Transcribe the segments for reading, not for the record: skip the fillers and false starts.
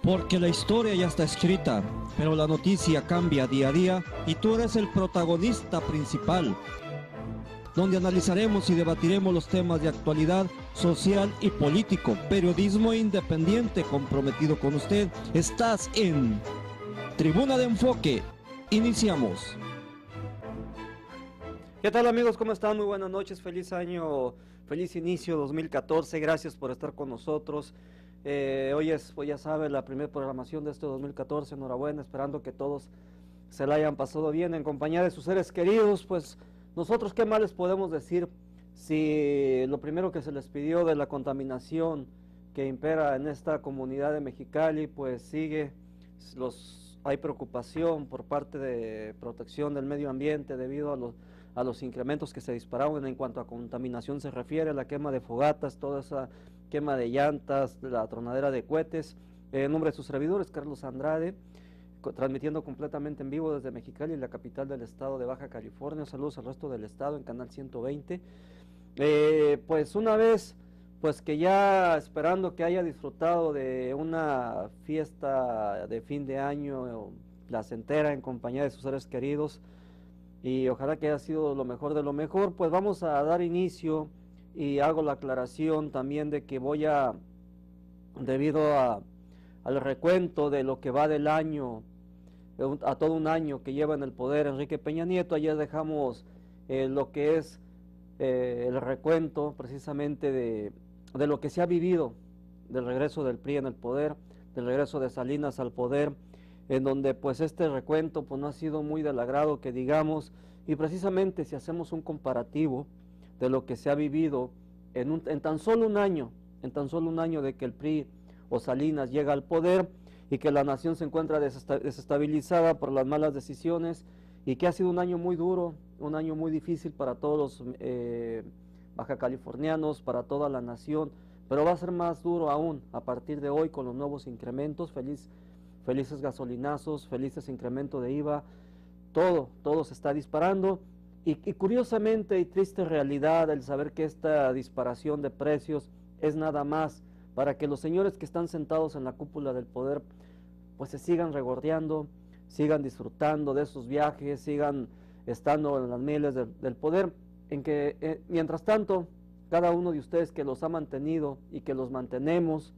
Porque la historia ya está escrita, pero la noticia cambia día a día y tú eres el protagonista principal, donde analizaremos y debatiremos los temas de actualidad social y político. Periodismo independiente comprometido con usted. Estás en Tribuna de Enfoque. Iniciamos. ¿Qué tal, amigos? ¿Cómo están? Muy buenas noches, feliz año, feliz inicio 2014. Gracias por estar con nosotros. Hoy es, pues ya saben, la primera programación de este 2014. Enhorabuena, esperando que todos se la hayan pasado bien en compañía de sus seres queridos. Pues nosotros, ¿qué más les podemos decir si lo primero que se les pidió de la contaminación que impera en esta comunidad de Mexicali pues sigue? Hay preocupación por parte de protección del medio ambiente debido a los incrementos que se dispararon en cuanto a contaminación se refiere, la quema de fogatas, toda esa quema de llantas, la tronadera de cohetes. En nombre de sus servidores, Carlos Andrade, transmitiendo completamente en vivo desde Mexicali, la capital del estado de Baja California. Saludos al resto del estado en Canal 120. Pues una vez, pues que ya esperando que haya disfrutado de una fiesta de fin de año placentera en compañía de sus seres queridos, y ojalá que haya sido lo mejor de lo mejor, pues vamos a dar inicio y hago la aclaración también de que debido al recuento de lo que va del año, a todo un año que lleva en el poder Enrique Peña Nieto. Ayer dejamos lo que es el recuento precisamente de lo que se ha vivido, del regreso del PRI en el poder, del regreso de Salinas al poder, en donde pues este recuento pues no ha sido muy del agrado que digamos, y precisamente si hacemos un comparativo de lo que se ha vivido en tan solo un año de que el PRI o Salinas llega al poder y que la nación se encuentra desestabilizada por las malas decisiones, y que ha sido un año muy duro, un año muy difícil para todos los baja californianos, para toda la nación, pero va a ser más duro aún a partir de hoy con los nuevos incrementos. Felices gasolinazos, felices incremento de IVA, todo se está disparando, y curiosamente y triste realidad el saber que esta disparación de precios es nada más para que los señores que están sentados en la cúpula del poder pues se sigan regordeando, sigan disfrutando de esos viajes, sigan estando en las mieles del poder, en que mientras tanto cada uno de ustedes que los ha mantenido y que los mantenemos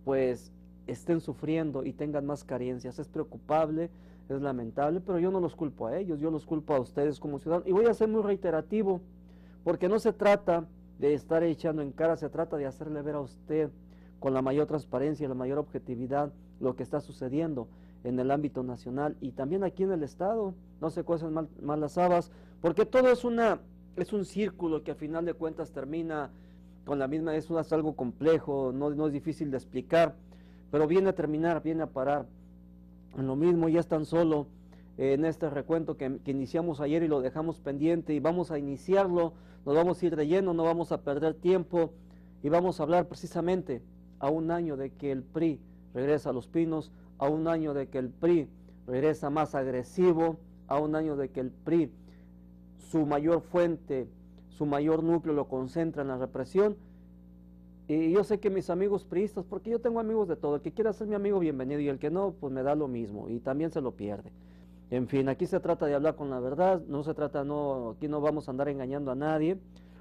pues estén sufriendo y tengan más carencias. Es preocupable, es lamentable, pero yo no los culpo a ellos, yo los culpo a ustedes como ciudadanos, y voy a ser muy reiterativo, porque no se trata de estar echando en cara, se trata de hacerle ver a usted con la mayor transparencia y la mayor objetividad lo que está sucediendo en el ámbito nacional y también aquí en el estado. No se cuecen mal las habas, porque todo es un círculo que al final de cuentas termina con la misma. Es algo complejo, no es difícil de explicar, pero viene a terminar, viene a parar en lo mismo. Ya es tan solo en este recuento que iniciamos ayer y lo dejamos pendiente, y vamos a iniciarlo, nos vamos a ir de lleno, no vamos a perder tiempo, y vamos a hablar precisamente a un año de que el PRI regresa a Los Pinos, a un año de que el PRI regresa más agresivo, a un año de que el PRI, su mayor fuente, su mayor núcleo lo concentra en la represión. Y yo sé que mis amigos priistas, porque yo tengo amigos de todo, el que quiera ser mi amigo bienvenido, y el que no, pues me da lo mismo, y también se lo pierde. En fin, aquí se trata de hablar con la verdad, aquí no vamos a andar engañando a nadie.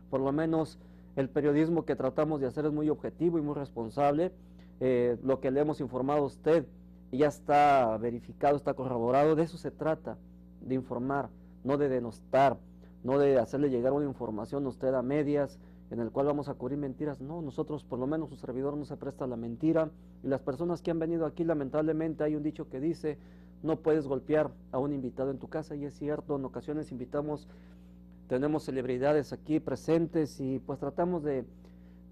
Por lo menos el periodismo que tratamos de hacer es muy objetivo y muy responsable. Lo que le hemos informado a usted ya está verificado, está corroborado. De eso se trata, de informar, no de denostar, no de hacerle llegar una información a usted a medias, en el cual vamos a cubrir mentiras. No, nosotros, por lo menos su servidor, no se presta a la mentira, y las personas que han venido aquí, lamentablemente hay un dicho que dice: no puedes golpear a un invitado en tu casa, y es cierto. En ocasiones tenemos celebridades aquí presentes, y pues tratamos de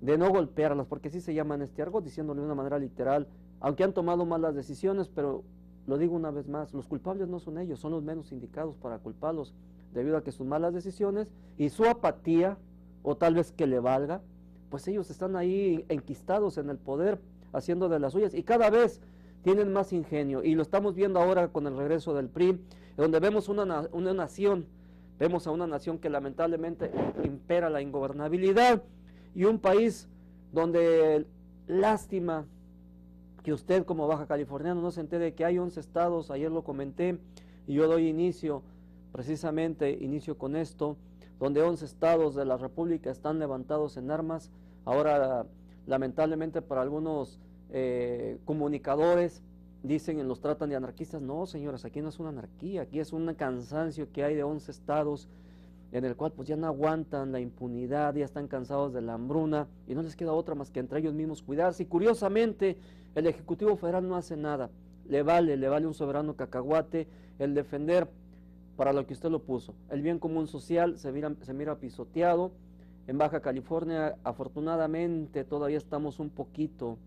no golpearlas, porque así se llama en este argot, diciéndole de una manera literal, aunque han tomado malas decisiones. Pero lo digo una vez más, los culpables no son ellos, son los menos indicados para culparlos, debido a que sus malas decisiones y su apatía, o tal vez que le valga, pues ellos están ahí enquistados en el poder, haciendo de las suyas, y cada vez tienen más ingenio, y lo estamos viendo ahora con el regreso del PRI, donde vemos a una nación que lamentablemente impera la ingobernabilidad, y un país donde, lástima, que usted como baja californiano no se entere de que hay 11 estados, ayer lo comenté, y yo doy inicio, precisamente inicio con esto, donde 11 estados de la República están levantados en armas. Ahora, lamentablemente para algunos comunicadores, dicen y los tratan de anarquistas. No, señores, aquí no es una anarquía, aquí es un cansancio que hay de 11 estados, en el cual pues ya no aguantan la impunidad, ya están cansados de la hambruna, y no les queda otra más que entre ellos mismos cuidarse. Y curiosamente, el Ejecutivo Federal no hace nada, le vale un soberano cacahuate el defender, para lo que usted lo puso, el bien común social se mira pisoteado. En Baja California, afortunadamente, todavía estamos un poquito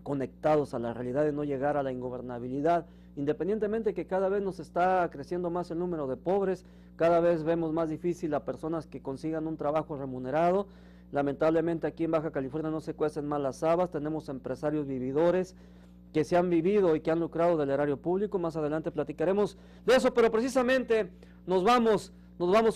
conectados a la realidad de no llegar a la ingobernabilidad, independientemente que cada vez nos está creciendo más el número de pobres, cada vez vemos más difícil a personas que consigan un trabajo remunerado. Lamentablemente aquí en Baja California no se cuecen mal las habas, tenemos empresarios vividores que se han vivido y que han lucrado del erario público. Más adelante platicaremos de eso, pero precisamente nos vamos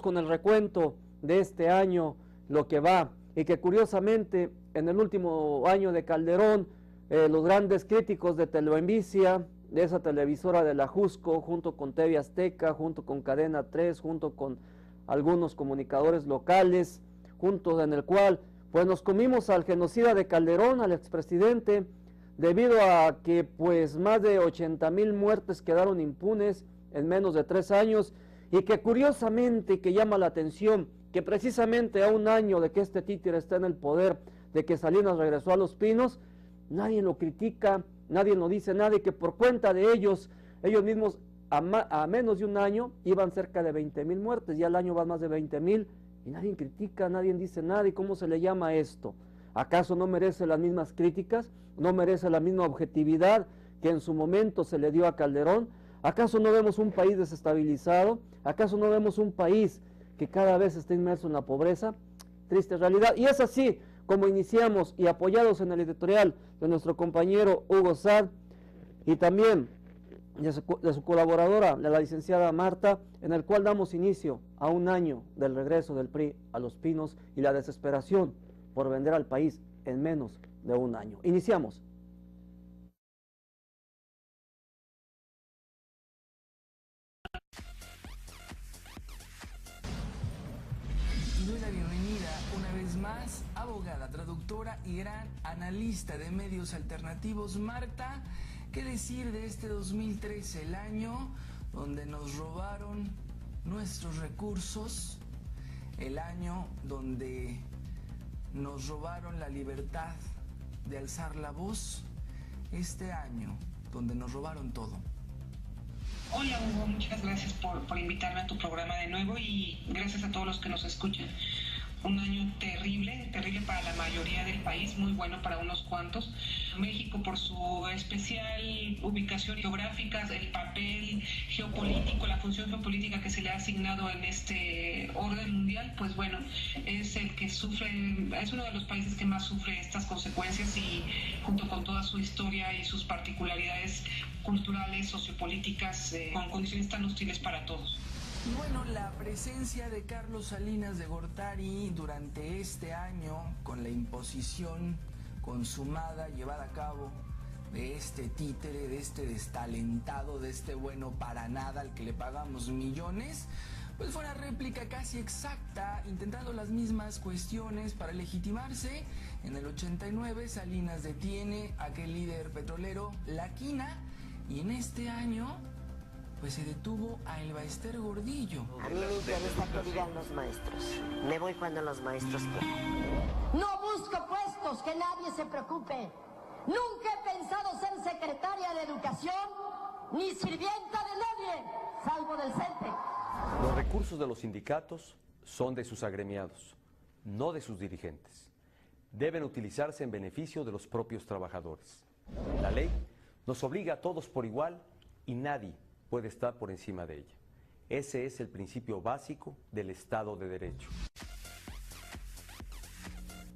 con el recuento de este año, lo que va, y que curiosamente en el último año de Calderón, los grandes críticos de Televisia, de esa televisora de la Jusco, junto con TV Azteca, junto con Cadena 3, junto con algunos comunicadores locales, juntos en el cual pues nos comimos al genocida de Calderón, al expresidente, debido a que pues más de 80,000 muertes quedaron impunes en menos de 3 años, y que curiosamente, que llama la atención, que precisamente a un año de que este títere está en el poder, de que Salinas regresó a Los Pinos, nadie lo critica, nadie lo dice nada, y que por cuenta de ellos mismos a menos de un año iban cerca de 20,000 muertes, ya al año van más de 20,000, y nadie critica, nadie dice nada. ¿Y cómo se le llama esto? ¿Acaso no merece las mismas críticas? ¿No merece la misma objetividad que en su momento se le dio a Calderón? ¿Acaso no vemos un país desestabilizado? ¿Acaso no vemos un país que cada vez está inmerso en la pobreza? Triste realidad. Y es así como iniciamos, y apoyados en el editorial de nuestro compañero Hugo Sad, y también de su colaboradora, la licenciada Marta, en el cual damos inicio a un año del regreso del PRI a Los Pinos y la desesperación por vender al país en menos de un año. Iniciamos. Doy la bienvenida una vez más, abogada, traductora y gran analista de medios alternativos. Marta, ¿qué decir de este 2013, el año donde nos robaron nuestros recursos, el año donde nos robaron la libertad de alzar la voz, este año donde nos robaron todo? Hola Hugo, muchas gracias por invitarme a tu programa de nuevo, y gracias a todos los que nos escuchan. Un año terrible para la mayoría del país, muy bueno para unos cuantos. México, por su especial ubicación geográfica, el papel geopolítico, la función geopolítica que se le ha asignado en este orden mundial, pues bueno, es el que sufre, es uno de los países que más sufre estas consecuencias, y junto con toda su historia y sus particularidades culturales, sociopolíticas, con condiciones tan hostiles para todos. Y bueno, la presencia de Carlos Salinas de Gortari durante este año, con la imposición consumada, llevada a cabo de este títere, de este destalentado, de este bueno para nada al que le pagamos millones, pues fue una réplica casi exacta, intentando las mismas cuestiones para legitimarse. En el 89 Salinas detiene a aquel líder petrolero, La Quina, y en este año pues se detuvo a Elba Ester Gordillo. A mí me interesa que digan los maestros. Me voy cuando los maestros quieran. No busco puestos, que nadie se preocupe. Nunca he pensado ser secretaria de Educación ni sirvienta de nadie, salvo del CENTE. Los recursos de los sindicatos son de sus agremiados, no de sus dirigentes. Deben utilizarse en beneficio de los propios trabajadores. La ley nos obliga a todos por igual y nadie puede estar por encima de ella. Ese es el principio básico del Estado de Derecho.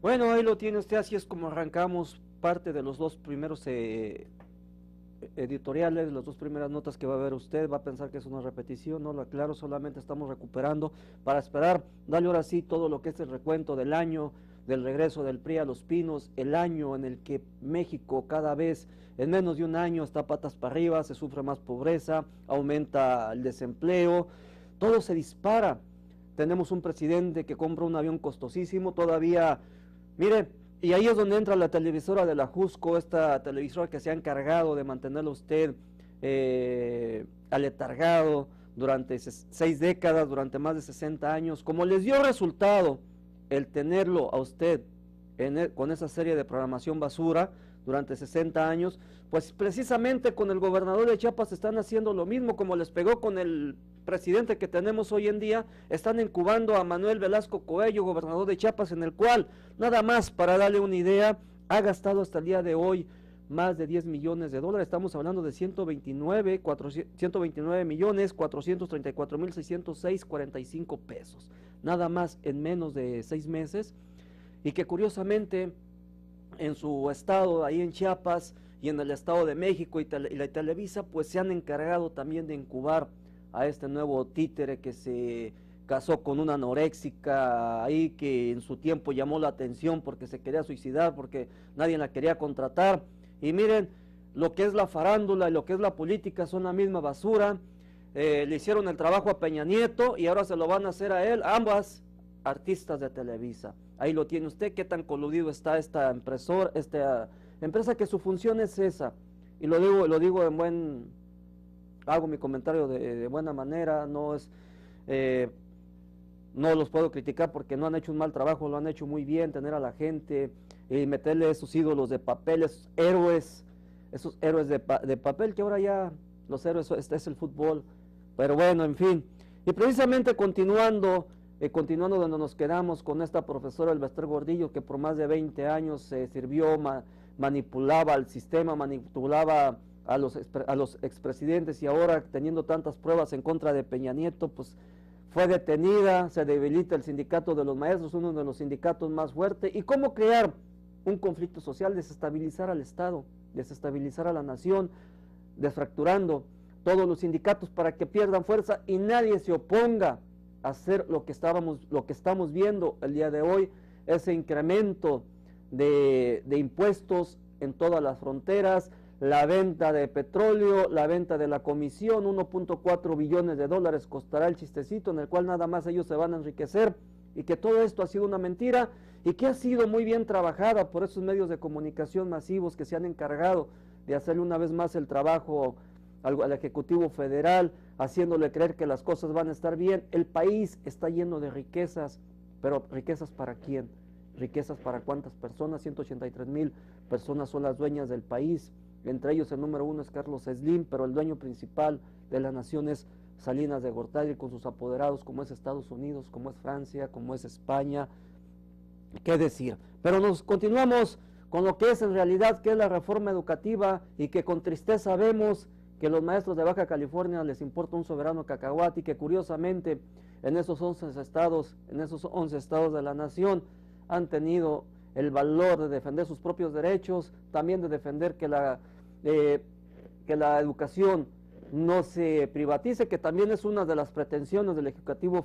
Bueno, ahí lo tiene usted, así es como arrancamos parte de los dos primeros editoriales, las dos primeras notas que va a ver usted. Va a pensar que es una repetición, no lo aclaro, solamente estamos recuperando para esperar darle ahora sí todo lo que es el recuento del año del regreso del PRI a Los Pinos, el año en el que México cada vez, en menos de un año, está patas para arriba, se sufre más pobreza, aumenta el desempleo, todo se dispara. Tenemos un presidente que compra un avión costosísimo, todavía, mire, y ahí es donde entra la televisora de la Jusco, esta televisora que se ha encargado de mantenerlo a usted aletargado durante 6 décadas, durante más de 60 años. Como les dio resultado el tenerlo a usted con esa serie de programación basura durante 60 años, pues precisamente con el gobernador de Chiapas están haciendo lo mismo, como les pegó con el presidente que tenemos hoy en día. Están incubando a Manuel Velasco Coello, gobernador de Chiapas, en el cual, nada más para darle una idea, ha gastado hasta el día de hoy más de 10 millones de dólares. Estamos hablando de 129 millones 434 mil 606.45 pesos, nada más en menos de 6 meses, y que curiosamente en su estado, ahí en Chiapas, y en el Estado de México y la Televisa, pues se han encargado también de incubar a este nuevo títere que se casó con una anoréxica ahí, que en su tiempo llamó la atención porque se quería suicidar, porque nadie la quería contratar. Y miren, lo que es la farándula y lo que es la política son la misma basura. Le hicieron el trabajo a Peña Nieto y ahora se lo van a hacer a él, ambas artistas de Televisa. Ahí lo tiene usted, qué tan coludido está esta empresa que su función es esa. Y lo digo hago mi comentario de buena manera, no los puedo criticar porque no han hecho un mal trabajo, lo han hecho muy bien, tener a la gente y meterle esos ídolos de papel, esos héroes de papel, que ahora ya los héroes es el fútbol. Pero bueno, en fin. Y precisamente continuando donde nos quedamos con esta profesora Elbester Gordillo, que por más de 20 años se sirvió, manipulaba el sistema, manipulaba a los expresidentes, y ahora teniendo tantas pruebas en contra de Peña Nieto, pues fue detenida, se debilita el sindicato de los maestros, uno de los sindicatos más fuertes. ¿Y cómo crear un conflicto social? Desestabilizar al Estado, desestabilizar a la nación, desfracturando todos los sindicatos para que pierdan fuerza y nadie se oponga a hacer lo que estamos viendo el día de hoy, ese incremento de impuestos en todas las fronteras, la venta de petróleo, la venta de la comisión, 1.4 billones de dólares costará el chistecito, en el cual nada más ellos se van a enriquecer, y que todo esto ha sido una mentira y que ha sido muy bien trabajada por esos medios de comunicación masivos que se han encargado de hacerle una vez más el trabajo al Ejecutivo Federal, haciéndole creer que las cosas van a estar bien. El país está lleno de riquezas, pero ¿riquezas para quién? ¿Riquezas para cuántas personas? 183,000 personas son las dueñas del país. Entre ellos el número 1 es Carlos Slim, pero el dueño principal de la nación es Salinas de Gortari, con sus apoderados como es Estados Unidos, como es Francia, como es España. ¿Qué decir? Pero nos continuamos con lo que es en realidad, que es la reforma educativa, y que con tristeza vemos que los maestros de Baja California les importa un soberano cacahuate, y que curiosamente en esos 11 estados de la nación han tenido el valor de defender sus propios derechos, también de defender que la educación no se privatice, que también es una de las pretensiones del Ejecutivo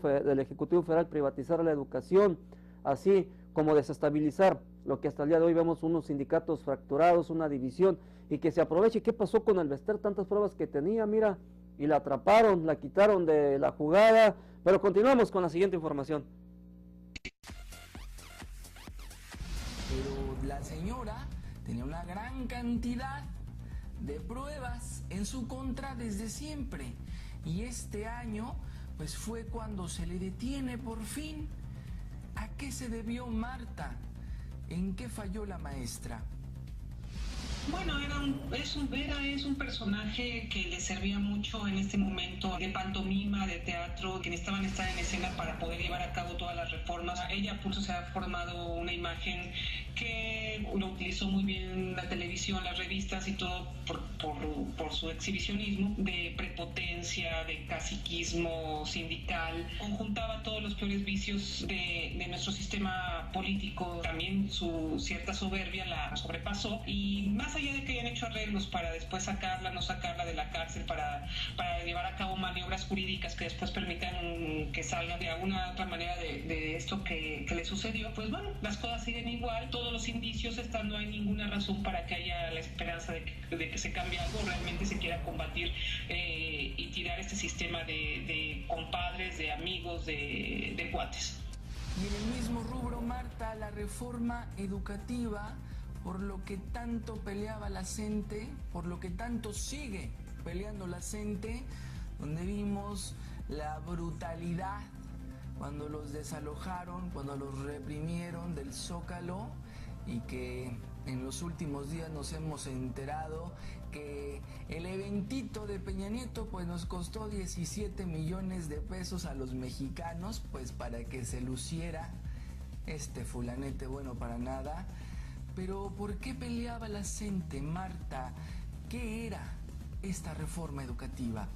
Federal, privatizar la educación, así como desestabilizar lo que hasta el día de hoy vemos unos sindicatos fracturados, una división, y que se aproveche. ¿Qué pasó con Elbester? Tantas pruebas que tenía, mira, y la atraparon, la quitaron de la jugada. Pero continuamos con la siguiente información. Pero la señora tenía una gran cantidad de pruebas en su contra desde siempre, y este año pues fue cuando se le detiene por fin. ¿A qué se debió, Marta? ¿En qué falló la maestra? Bueno, es un personaje que le servía mucho en este momento de pantomima, de teatro, que necesitaban estar en escena para poder llevar a cabo todas las reformas. Ella puso, se ha formado una imagen que lo utilizó muy bien la televisión, las revistas y todo por su exhibicionismo de prepotencia, de caciquismo sindical. Conjuntaba todos los peores vicios de nuestro sistema político. También su cierta soberbia la sobrepasó, y más allá de que hayan hecho arreglos para después sacarla, no sacarla de la cárcel, para llevar a cabo maniobras jurídicas que después permitan que salga de alguna otra manera de esto que le sucedió, pues bueno, las cosas siguen igual, todos los indicios están, no hay ninguna razón para que haya la esperanza de que se cambie algo, realmente se quiera combatir y tirar este sistema de compadres, de amigos, de cuates. Y en el mismo rubro, Marta, la reforma educativa, por lo que tanto peleaba la CENTE, por lo que tanto sigue peleando la CENTE, donde vimos la brutalidad cuando los desalojaron, cuando los reprimieron del Zócalo, y que en los últimos días nos hemos enterado que el eventito de Peña Nieto pues nos costó 17 millones de pesos a los mexicanos, pues para que se luciera este fulanete bueno para nada. Pero ¿por qué peleaba la CENTE, Marta? ¿Qué era esta reforma educativa?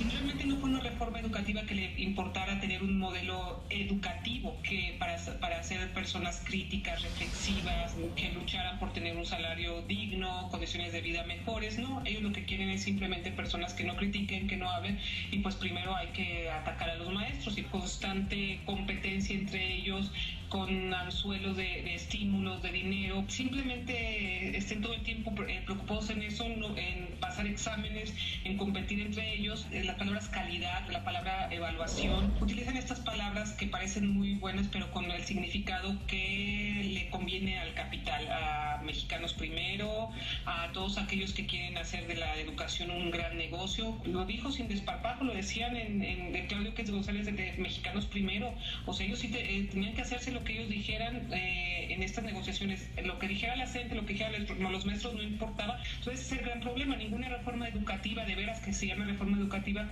Y realmente no fue una reforma educativa que le importara tener un modelo educativo que para ser personas críticas, reflexivas, que lucharan por tener un salario digno, condiciones de vida mejores. No, ellos lo que quieren es simplemente personas que no critiquen, que no hablen, y pues primero hay que atacar a los maestros y constante competencia entre ellos, con anzuelos de estímulos, de dinero, simplemente estén todo el tiempo preocupados en eso, en pasar exámenes, en competir entre ellos. Las palabras calidad, la palabra evaluación, utilizan estas palabras que parecen muy buenas, pero con el significado que le conviene al capital, a Mexicanos Primero, a todos aquellos que quieren hacer de la educación un gran negocio. Lo dijo sin desparpajo, lo decían de Claudio Quetz González de Mexicanos Primero. O sea, ellos sí tenían que hacerse lo que ellos dijeran en estas negociaciones. Lo que dijera la CENTE, lo que dijeran los maestros no importaba. Entonces ese es el gran problema. Ninguna reforma educativa, de veras que se llama reforma educativa,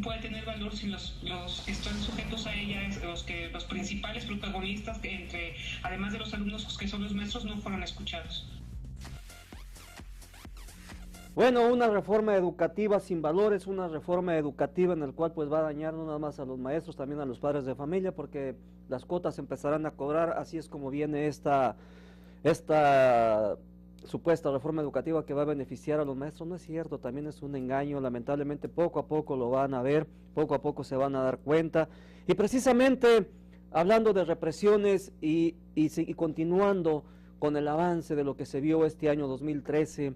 puede tener valor si los que están sujetos a ella, los principales protagonistas, además de los alumnos que son los maestros, no fueron escuchados. Bueno, una reforma educativa sin valores, una reforma educativa en la cual pues va a dañar no nada más a los maestros, también a los padres de familia, porque las cuotas empezarán a cobrar. Así es como viene esta supuesta reforma educativa que va a beneficiar a los maestros. No es cierto, también es un engaño. Lamentablemente poco a poco lo van a ver, poco a poco se van a dar cuenta. Y precisamente hablando de represiones y continuando con el avance de lo que se vio este año 2013,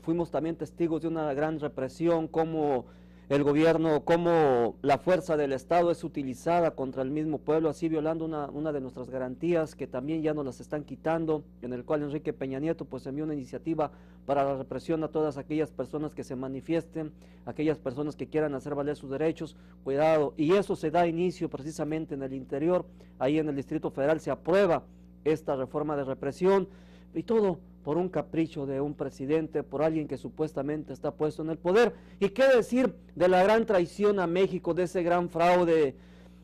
fuimos también testigos de una gran represión, como el gobierno, como la fuerza del Estado es utilizada contra el mismo pueblo, así violando una de nuestras garantías que también ya nos las están quitando, en el cual Enrique Peña Nieto pues envió una iniciativa para la represión a todas aquellas personas que se manifiesten, aquellas personas que quieran hacer valer sus derechos. Cuidado, y eso se da inicio precisamente en el interior. Ahí en el Distrito Federal se aprueba esta reforma de represión, y todo por un capricho de un presidente, por alguien que supuestamente está puesto en el poder. ¿Y qué decir de la gran traición a México, de ese gran fraude,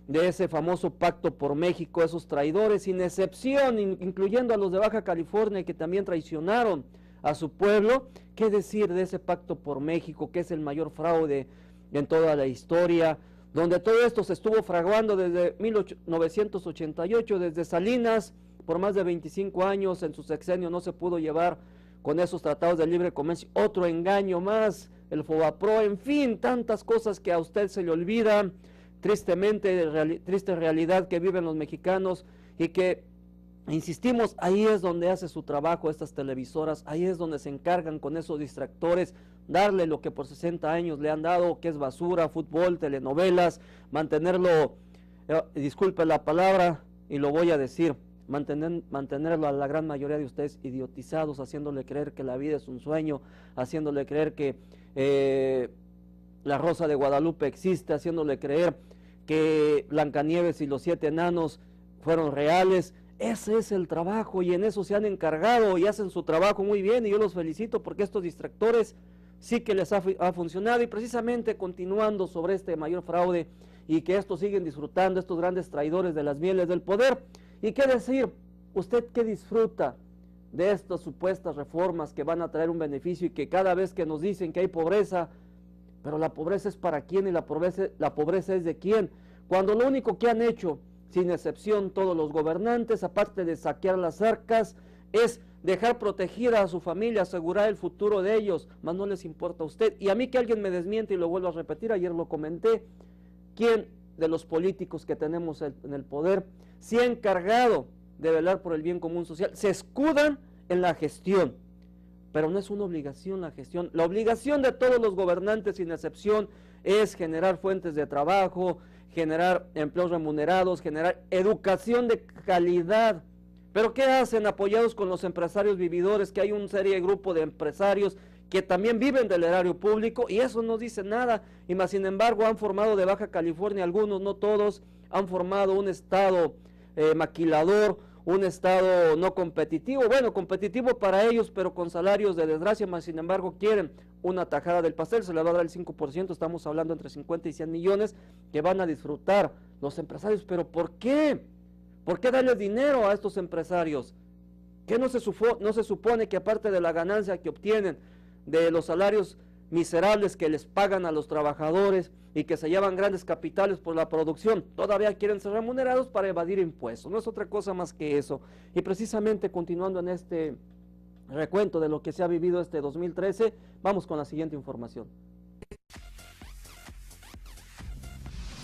de ese famoso pacto por México, esos traidores sin excepción, incluyendo a los de Baja California, que también traicionaron a su pueblo? ¿Qué decir de ese pacto por México, que es el mayor fraude en toda la historia, donde todo esto se estuvo fraguando desde 1988, desde Salinas? Por más de 25 años en su sexenio no se pudo llevar con esos tratados de libre comercio. Otro engaño más, el Fobapro, en fin, tantas cosas que a usted se le olvidan. Tristemente, triste realidad que viven los mexicanos, y que, insistimos, ahí es donde hace su trabajo estas televisoras, ahí es donde se encargan con esos distractores, darle lo que por 60 años le han dado, que es basura, fútbol, telenovelas, mantenerlo, disculpe la palabra, y lo voy a decir, mantenerlo a la gran mayoría de ustedes idiotizados, haciéndole creer que la vida es un sueño, haciéndole creer que la Rosa de Guadalupe existe, haciéndole creer que Blancanieves y los 7 enanos fueron reales. Ese es el trabajo, y en eso se han encargado y hacen su trabajo muy bien, y yo los felicito porque estos distractores sí que les ha funcionado. Y precisamente continuando sobre este mayor fraude, y que estos siguen disfrutando, estos grandes traidores de las mieles del poder. ¿Y qué decir? ¿Usted qué disfruta de estas supuestas reformas que van a traer un beneficio, y que cada vez que nos dicen que hay pobreza, pero la pobreza es para quién y la pobreza es de quién? Cuando lo único que han hecho, sin excepción todos los gobernantes, aparte de saquear las arcas, es dejar protegida a su familia, asegurar el futuro de ellos, más no les importa a usted. Y a mí que alguien me desmiente, y lo vuelvo a repetir, ayer lo comenté, ¿quién de los políticos que tenemos en el poder se ha encargado de velar por el bien común social? Se escudan en la gestión, pero no es una obligación la gestión. La obligación de todos los gobernantes, sin excepción, es generar fuentes de trabajo, generar empleos remunerados, generar educación de calidad. Pero ¿qué hacen apoyados con los empresarios vividores? Que hay un serie de grupo de empresarios que también viven del erario público, y eso no dice nada. Y más sin embargo han formado de Baja California, algunos, no todos, han formado un estado maquilador, un estado no competitivo, bueno, competitivo para ellos, pero con salarios de desgracia. Más sin embargo quieren una tajada del pastel, se le va a dar el 5%, estamos hablando entre 50 y 100 millones que van a disfrutar los empresarios. ¿Pero por qué? ¿Por qué darles dinero a estos empresarios? ¿Qué no se supone que aparte de la ganancia que obtienen de los salarios miserables que les pagan a los trabajadores y que se llevan grandes capitales por la producción, todavía quieren ser remunerados para evadir impuestos? No es otra cosa más que eso. Y precisamente continuando en este recuento de lo que se ha vivido este 2013, vamos con la siguiente información.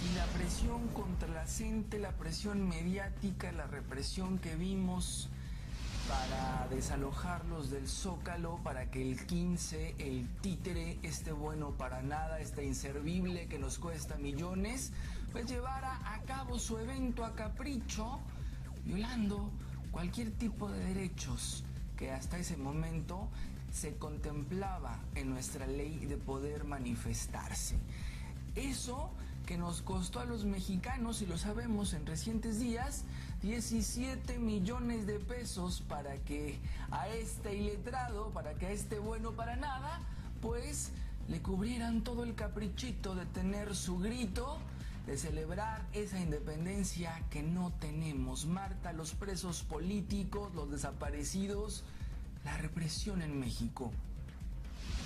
Y la presión contralacente, la presión mediática, la represión que vimos para desalojarlos del Zócalo, para que el 15, el títere, este bueno para nada, este inservible que nos cuesta millones, pues llevara a cabo su evento a capricho, violando cualquier tipo de derechos que hasta ese momento se contemplaba en nuestra ley de poder manifestarse. Eso que nos costó a los mexicanos, y lo sabemos en recientes días, 17 millones de pesos para que a este iletrado, para que a este bueno para nada, pues le cubrieran todo el caprichito de tener su grito, de celebrar esa independencia que no tenemos. Marta, los presos políticos, los desaparecidos, la represión en México.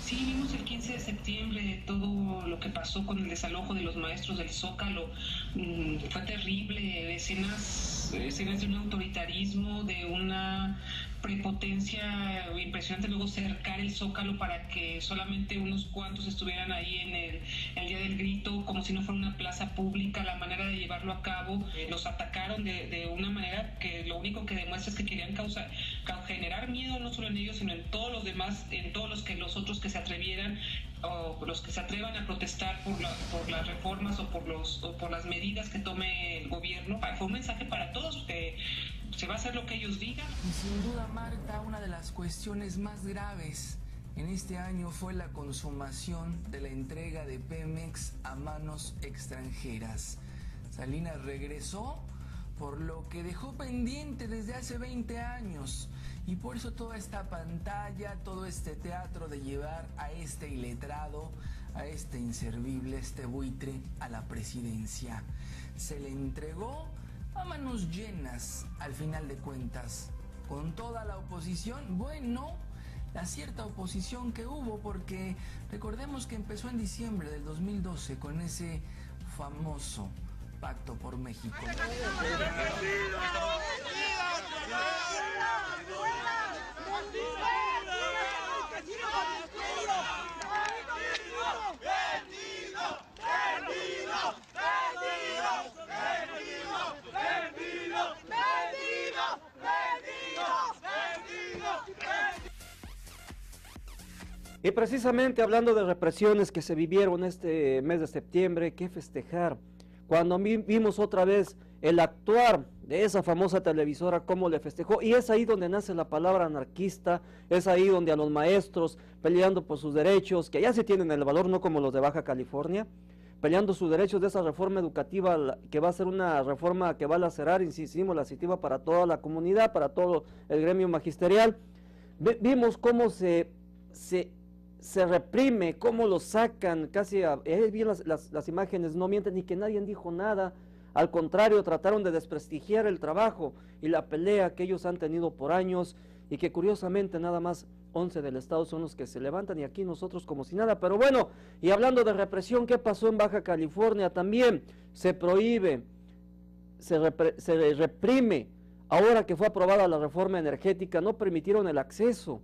Sí, vimos el 15 de septiembre todo lo que pasó con el desalojo de los maestros del Zócalo. Fue terrible, escenas de un autoritarismo, de una prepotencia impresionante. Luego cercar el Zócalo para que solamente unos cuantos estuvieran ahí en el día del grito, como si no fuera una plaza pública. La manera de llevarlo a cabo, los atacaron de una manera que lo único que demuestra es que querían generar miedo no solo en ellos, sino en todos los demás, en todos los otros que se atrevieran, o los que se atrevan a protestar por las reformas o por las medidas que tome el gobierno. Fue un mensaje para todos, que se va a hacer lo que ellos digan. Y sin duda, Marta, una de las cuestiones más graves en este año fue la consumación de la entrega de Pemex a manos extranjeras. Salinas regresó por lo que dejó pendiente desde hace 20 años. Y por eso toda esta pantalla, todo este teatro de llevar a este iletrado, a este inservible, este buitre a la presidencia. Se le entregó a manos llenas, al final de cuentas, con toda la oposición. Bueno, la cierta oposición que hubo, porque recordemos que empezó en diciembre del 2012 con ese famoso Pacto por México. Y precisamente hablando de represiones que se vivieron este mes de septiembre, ¿qué festejar? Cuando vimos otra vez el actuar de esa famosa televisora, cómo le festejó, y es ahí donde nace la palabra anarquista, es ahí donde a los maestros peleando por sus derechos, que ya se tienen el valor, no como los de Baja California, peleando sus derechos de esa reforma educativa, que va a ser una reforma que va a lacerar, insistimos, lacetiva para toda la comunidad, para todo el gremio magisterial. Vimos cómo se reprime, cómo lo sacan, casi, bien las imágenes no mienten, ni que nadie dijo nada, al contrario, trataron de desprestigiar el trabajo y la pelea que ellos han tenido por años, y que curiosamente nada más 11 del estado son los que se levantan, y aquí nosotros como si nada. Pero bueno, y hablando de represión, ¿qué pasó en Baja California? También se prohíbe, se reprime ahora que fue aprobada la reforma energética, no permitieron el acceso.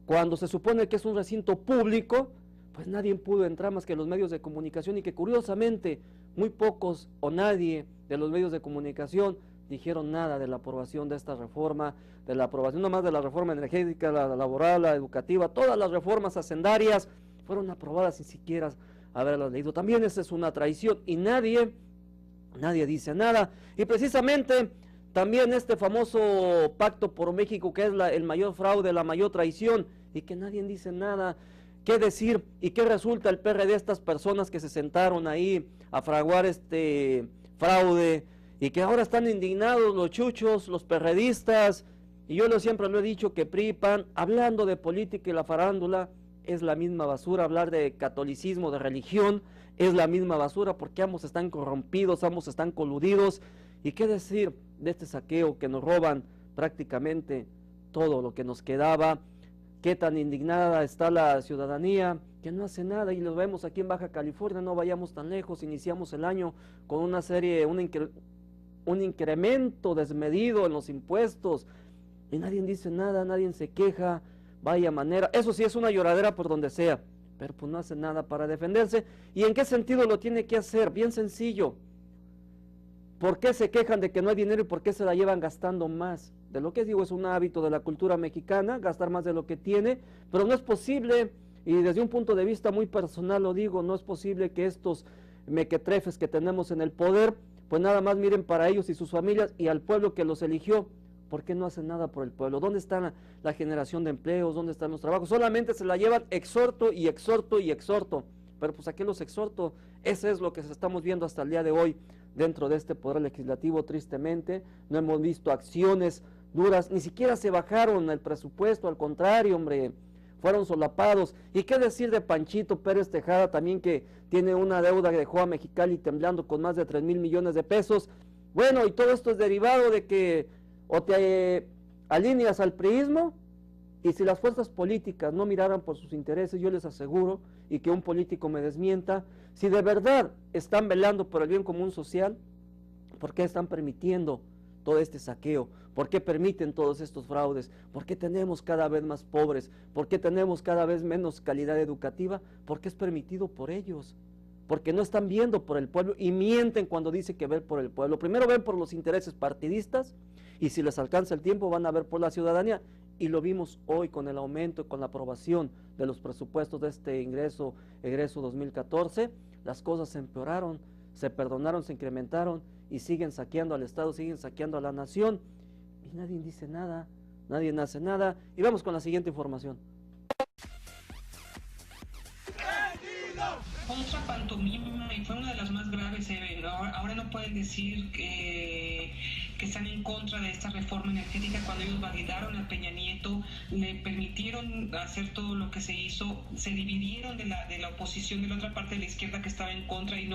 Cuando se supone que es un recinto público, pues nadie pudo entrar más que los medios de comunicación, y que curiosamente muy pocos o nadie de los medios de comunicación dijeron nada de la aprobación de esta reforma, de la aprobación no más de la reforma energética, la laboral, la educativa, todas las reformas hacendarias fueron aprobadas sin siquiera haberlas leído. También esa es una traición y nadie dice nada. Y precisamente también este famoso Pacto por México, que es el mayor fraude, la mayor traición, y que nadie dice nada. ¿Qué decir? ¿Y qué resulta el PRD de estas personas que se sentaron ahí a fraguar este fraude y que ahora están indignados los chuchos, los perredistas? Y yo siempre lo he dicho que PRI, PAN, hablando de política y la farándula, es la misma basura. Hablar de catolicismo, de religión, es la misma basura, porque ambos están corrompidos, ambos están coludidos. ¿Y qué decir de este saqueo que nos roban prácticamente todo lo que nos quedaba? Qué tan indignada está la ciudadanía, que no hace nada, y lo vemos aquí en Baja California, no vayamos tan lejos, iniciamos el año con un incremento desmedido en los impuestos, y nadie dice nada, nadie se queja, vaya manera, eso sí es una lloradera por donde sea, pero pues no hace nada para defenderse. ¿Y en qué sentido lo tiene que hacer? Bien sencillo. ¿Por qué se quejan de que no hay dinero y por qué se la llevan gastando más? De lo que digo, es un hábito de la cultura mexicana, gastar más de lo que tiene, pero no es posible, y desde un punto de vista muy personal lo digo, no es posible que estos mequetrefes que tenemos en el poder, pues nada más miren para ellos y sus familias y al pueblo que los eligió. ¿Por qué no hacen nada por el pueblo? ¿Dónde está la generación de empleos? ¿Dónde están los trabajos? Solamente se la llevan exhorto y exhorto y exhorto, pero pues ¿a qué los exhorto? Ese es lo que estamos viendo hasta el día de hoy dentro de este poder legislativo. Tristemente no hemos visto acciones duras, ni siquiera se bajaron el presupuesto, al contrario, hombre, fueron solapados. ¿Y qué decir de Panchito Pérez Tejada también, que tiene una deuda que dejó a Mexicali temblando con más de 3,000 millones de pesos? Bueno, y todo esto es derivado de que o te alineas al priismo, y si las fuerzas políticas no miraran por sus intereses, yo les aseguro, y que un político me desmienta, si de verdad están velando por el bien común social, ¿por qué están permitiendo todo este saqueo? ¿Por qué permiten todos estos fraudes? ¿Por qué tenemos cada vez más pobres? ¿Por qué tenemos cada vez menos calidad educativa? Porque es permitido por ellos, porque no están viendo por el pueblo y mienten cuando dicen que ven por el pueblo. Primero ven por los intereses partidistas y si les alcanza el tiempo van a ver por la ciudadanía, y lo vimos hoy con el aumento, con la aprobación de los presupuestos de este egreso 2014, las cosas se empeoraron, se perdonaron, se incrementaron y siguen saqueando al Estado, siguen saqueando a la nación y nadie dice nada, nadie hace nada. Y vamos con la siguiente información. Otra pantomima, y fue una de las más graves, ahora no pueden decir que están en contra de esta reforma energética cuando ellos validaron a Peña Nieto, le permitieron hacer todo lo que se hizo, se dividieron de la oposición, de la otra parte de la izquierda que estaba en contra, y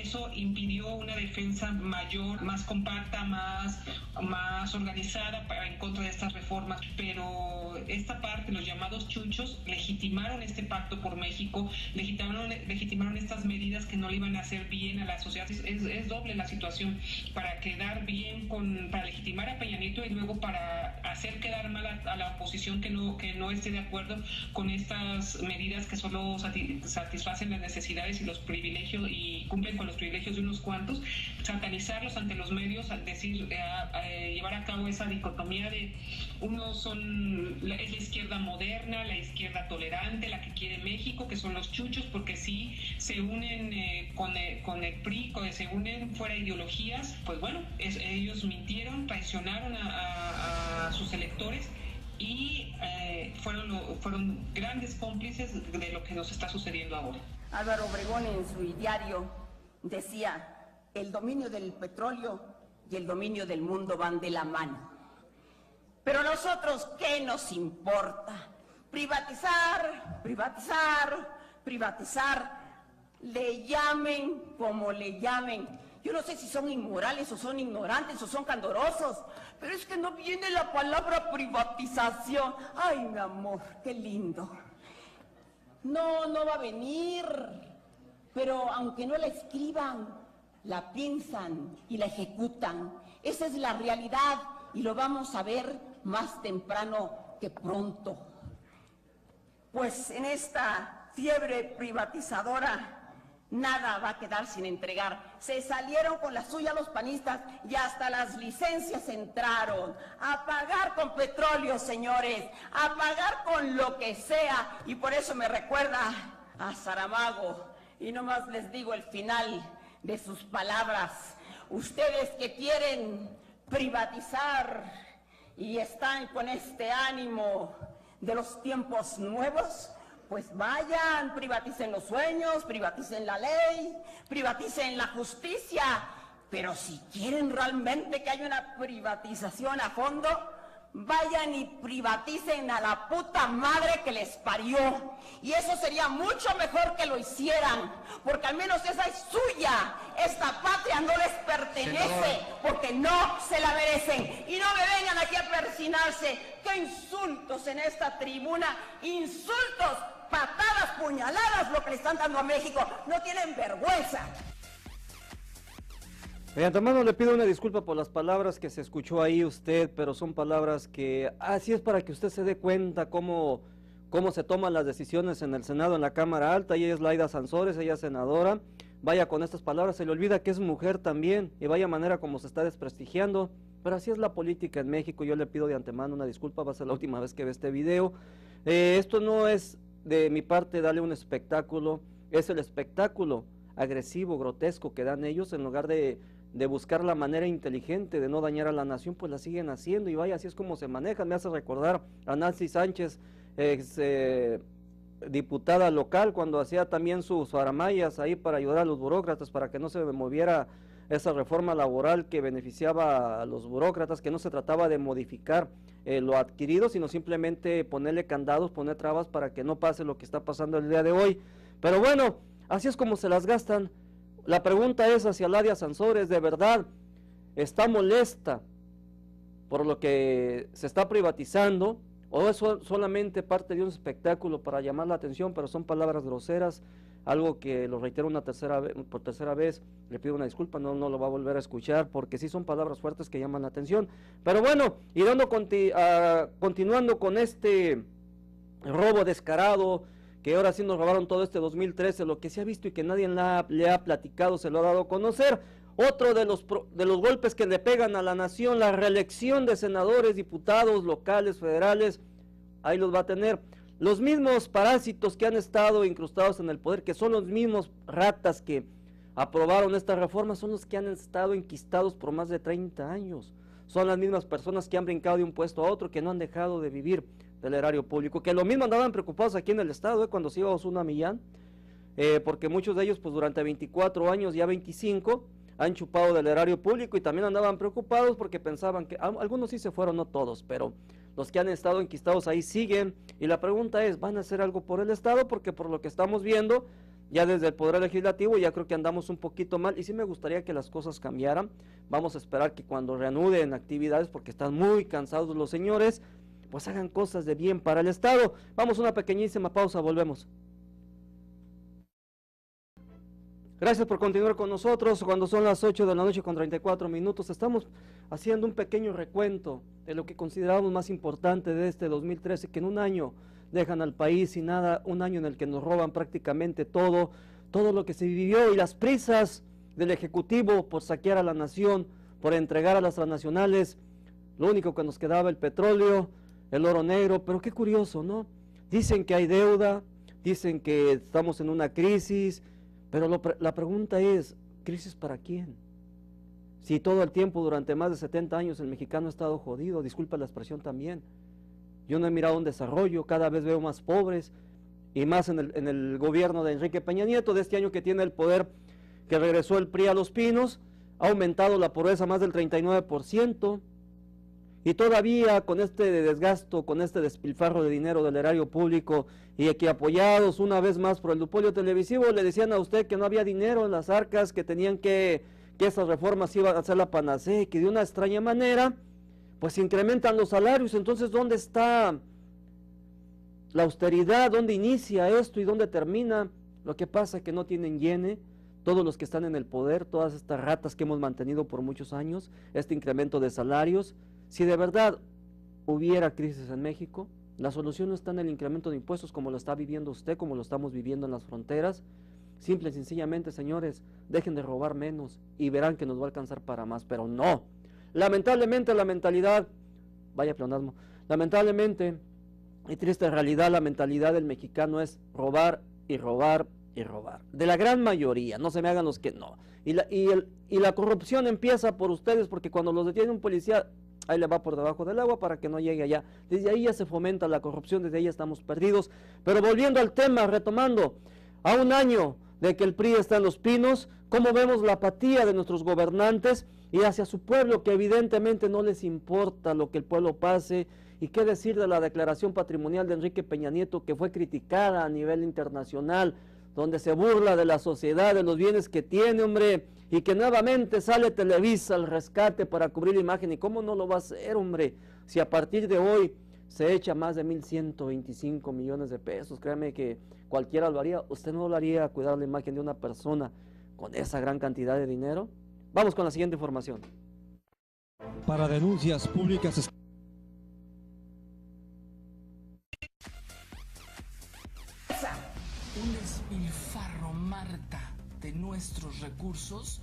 eso impidió una defensa mayor, más compacta, más organizada en contra de estas reformas. Pero esta parte, los llamados chuchos, legitimaron este pacto por México, legitimaron estas medidas que no le iban a hacer bien a la sociedad. Es doble la situación, para quedar bien para legitimar a Peña Nieto y luego para hacer quedar mal a la oposición que no esté de acuerdo con estas medidas que solo satisfacen las necesidades y los privilegios y cumplen con los privilegios de unos cuantos, satanizarlos ante los medios, al decir, llevar a cabo esa dicotomía de unos es la izquierda moderna, la izquierda tolerante, la que quiere México, que son los chuchos, porque sí se unen con el PRI, se unen fuera de ideologías. Pues bueno, ellos mintieron, traicionaron a sus electores y fueron grandes cómplices de lo que nos está sucediendo ahora. Álvaro Obregón en su diario decía: el dominio del petróleo y el dominio del mundo van de la mano. Pero a nosotros, ¿qué nos importa? Privatizar, privatizar, privatizar, le llamen como le llamen. Yo no sé si son inmorales o son ignorantes o son candorosos, pero es que no viene la palabra privatización. Ay, mi amor, qué lindo. No va a venir, pero aunque no la escriban, la piensan y la ejecutan. Esa es la realidad y lo vamos a ver más temprano que pronto. Pues en esta fiebre privatizadora nada va a quedar sin entregar. Se salieron con la suya los panistas y hasta las licencias entraron. A pagar con petróleo, señores, a pagar con lo que sea. Y por eso me recuerda a Saramago. Y nomás les digo el final de sus palabras. Ustedes que quieren privatizar y están con este ánimo de los tiempos nuevos, pues vayan, privaticen los sueños, privaticen la ley, privaticen la justicia, pero si quieren realmente que haya una privatización a fondo, vayan y privaticen a la puta madre que les parió. Y eso sería mucho mejor que lo hicieran, porque al menos esa es suya. Esta patria no les pertenece, porque no se la merecen. Y no me vengan aquí a persinarse. ¡Qué insultos en esta tribuna! ¡Insultos! Patadas, puñaladas, lo que le están dando a México. No tienen vergüenza. De antemano le pido una disculpa por las palabras que se escuchó ahí usted, pero son palabras que, así es para que usted se dé cuenta cómo se toman las decisiones en el Senado, en la Cámara Alta. Ella es Laida Sansores, ella es senadora. Vaya con estas palabras, se le olvida que es mujer también, y vaya manera como se está desprestigiando. Pero así es la política en México. Yo le pido de antemano una disculpa, va a ser la última vez que ve este video. Esto no es de mi parte darle un espectáculo, es el espectáculo agresivo, grotesco que dan ellos. En lugar de buscar la manera inteligente de no dañar a la nación, pues la siguen haciendo, y vaya, así es como se manejan. Me hace recordar a Nancy Sánchez, diputada local, cuando hacía también sus faramayas ahí para ayudar a los burócratas, para que no se moviera esa reforma laboral que beneficiaba a los burócratas, que no se trataba de modificar lo adquirido, sino simplemente ponerle candados, poner trabas para que no pase lo que está pasando el día de hoy. Pero bueno, así es como se las gastan. La pregunta es hacia Laida Sansores, ¿de verdad está molesta por lo que se está privatizando, o es solamente parte de un espectáculo para llamar la atención? Pero son palabras groseras, algo que lo reitero por tercera vez, le pido una disculpa, no lo va a volver a escuchar, porque sí son palabras fuertes que llaman la atención. Pero bueno, y continuando con este robo descarado, que ahora sí nos robaron todo este 2013, lo que se ha visto y que nadie le ha platicado, se lo ha dado a conocer. Otro de los golpes que le pegan a la nación, la reelección de senadores, diputados locales, federales, ahí los va a tener. Los mismos parásitos que han estado incrustados en el poder, que son los mismos ratas que aprobaron esta reforma, son los que han estado enquistados por más de 30 años. Son las mismas personas que han brincado de un puesto a otro, que no han dejado de vivir del erario público, que lo mismo andaban preocupados aquí en el estado, cuando se iba Osuna Millán, porque muchos de ellos pues durante 24 años, ya 25, han chupado del erario público, y también andaban preocupados porque pensaban que, algunos sí se fueron, no todos, pero los que han estado enquistados ahí siguen, y la pregunta es, ¿van a hacer algo por el estado? Porque por lo que estamos viendo, ya desde el Poder Legislativo, ya creo que andamos un poquito mal, y sí me gustaría que las cosas cambiaran. Vamos a esperar que cuando reanuden actividades, porque están muy cansados los señores, pues hagan cosas de bien para el estado. Vamos a una pequeñísima pausa, volvemos. Gracias por continuar con nosotros. Cuando son las 8 de la noche con 34 minutos, estamos haciendo un pequeño recuento de lo que consideramos más importante de este 2013, que en un año dejan al país sin nada, un año en el que nos roban prácticamente todo lo que se vivió, y las prisas del Ejecutivo por saquear a la nación, por entregar a las transnacionales lo único que nos quedaba, el petróleo, el oro negro. Pero qué curioso, ¿no? Dicen que hay deuda, dicen que estamos en una crisis, pero la pregunta es, ¿crisis para quién? Si todo el tiempo, durante más de 70 años, el mexicano ha estado jodido, disculpa la expresión también. Yo no he mirado un desarrollo, cada vez veo más pobres, y más en el gobierno de Enrique Peña Nieto, de este año que tiene el poder, que regresó el PRI a Los Pinos, ha aumentado la pobreza más del 39%, y todavía con este desgasto, con este despilfarro de dinero del erario público, y que apoyados una vez más por el duopolio televisivo, le decían a usted que no había dinero en las arcas, que tenían que esas reformas iban a ser la panacea, y que de una extraña manera pues se incrementan los salarios. Entonces, ¿dónde está la austeridad? ¿Dónde inicia esto y dónde termina? Lo que pasa es que no tienen hiene, todos los que están en el poder, todas estas ratas que hemos mantenido por muchos años, este incremento de salarios. Si de verdad hubiera crisis en México, la solución no está en el incremento de impuestos como lo está viviendo usted, como lo estamos viviendo en las fronteras. Simple y sencillamente, señores, dejen de robar menos y verán que nos va a alcanzar para más, pero no. Lamentablemente la mentalidad, vaya pleonasmo, lamentablemente y triste realidad, la mentalidad del mexicano es robar y robar y robar. De la gran mayoría, no se me hagan los que no. Y la corrupción empieza por ustedes, porque cuando los detiene un policía, ahí le va por debajo del agua para que no llegue allá. Desde ahí ya se fomenta la corrupción, desde ahí ya estamos perdidos. Pero volviendo al tema, retomando, a un año de que el PRI está en Los Pinos, cómo vemos la apatía de nuestros gobernantes y hacia su pueblo, que evidentemente no les importa lo que el pueblo pase. Y qué decir de la declaración patrimonial de Enrique Peña Nieto, que fue criticada a nivel internacional, donde se burla de la sociedad, de los bienes que tiene, hombre, y que nuevamente sale Televisa al rescate para cubrir la imagen. ¿Y cómo no lo va a hacer, hombre? Si a partir de hoy se echa más de 1.125 millones de pesos, créame que cualquiera lo haría. ¿Usted no lo haría a cuidar la imagen de una persona con esa gran cantidad de dinero? Vamos con la siguiente información. Para denuncias públicas. Un despilfarro, Marta, de nuestros recursos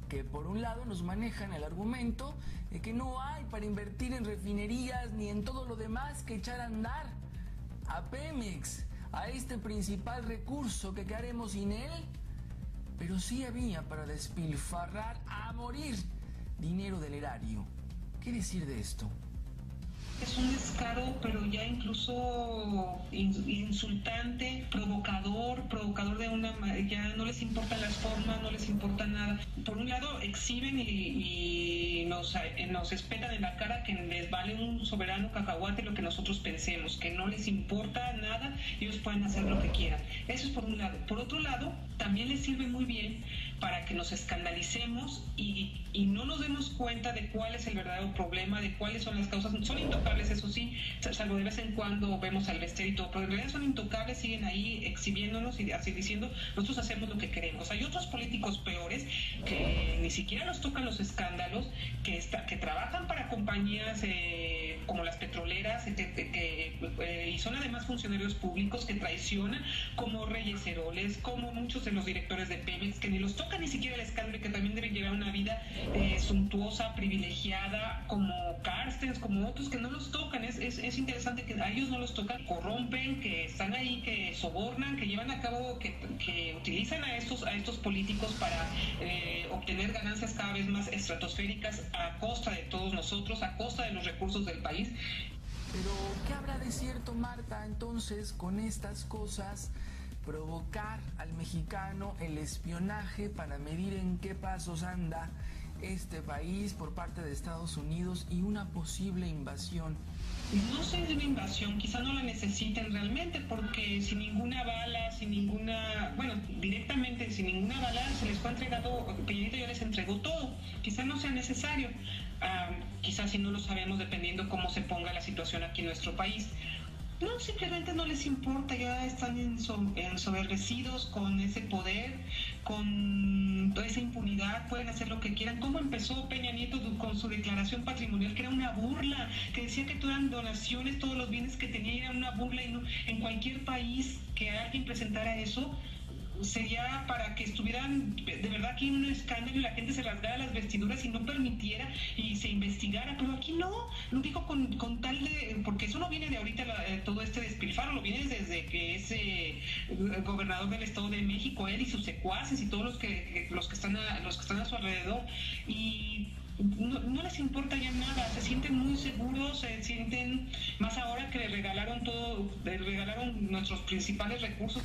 que por un lado nos manejan el argumento de que no hay para invertir en refinerías ni en todo lo demás que echar a andar a Pemex, a este principal recurso que haremos sin él, pero sí había para despilfarrar a morir dinero del erario. ¿Qué decir de esto? Es un descaro, pero ya incluso insultante, provocador de una manera, ya no les importan las formas, no les importa nada. Por un lado exhiben y nos espetan en la cara que les vale un soberano cacahuate lo que nosotros pensemos, que no les importa nada, ellos pueden hacer lo que quieran. Eso es por un lado. Por otro lado, también les sirve muy bien para que nos escandalicemos y no nos demos cuenta de cuál es el verdadero problema, de cuáles son las causas. Son intocables, eso sí, salvo de vez en cuando vemos al vestir y todo, pero en realidad son intocables, siguen ahí exhibiéndonos y así diciendo, nosotros hacemos lo que queremos. Hay otros políticos peores que ni siquiera los tocan los escándalos, que trabajan para compañías como las petroleras, y son además funcionarios públicos que traicionan, como Reyes Heroles, como muchos de los directores de Pemex, que ni los toca ni siquiera el escándalo, y que también deben llevar una vida suntuosa, privilegiada, como Carstens, como otros que no los tocan. Es interesante que a ellos no los tocan, corrompen, que están ahí, que sobornan, que llevan a cabo, que utilizan a estos políticos para obtener ganancias cada vez más estratosféricas a costa de todos nosotros, a costa de los recursos del país. Pero, ¿qué habrá de cierto, Marta, entonces, con estas cosas? Provocar al mexicano el espionaje para medir en qué pasos anda este país por parte de Estados Unidos y una posible invasión. No sé de una invasión, quizá no la necesiten realmente, porque sin ninguna bala, directamente sin ninguna bala se les fue entregado, Peña Nieto ya les entregó todo, quizá no sea necesario, quizá si no lo sabemos dependiendo cómo se ponga la situación aquí en nuestro país. No, simplemente no les importa, ya están ensoberbecidos con ese poder, con toda esa impunidad, pueden hacer lo que quieran. ¿Cómo empezó Peña Nieto con su declaración patrimonial, que era una burla, que decía que todas las donaciones, todos los bienes que tenía eran una burla, y no, en cualquier país que alguien presentara eso, sería para que estuvieran de verdad aquí en un escándalo y la gente se rasgara las vestiduras y no permitiera y se investigara, pero aquí no, lo dijo con tal de, porque eso no viene de ahorita, todo este despilfarro, lo viene desde que es gobernador del Estado de México, él y sus secuaces y todos los que están a su alrededor, y no les importa ya nada, se sienten muy seguros, se sienten más ahora que le regalaron nuestros principales recursos.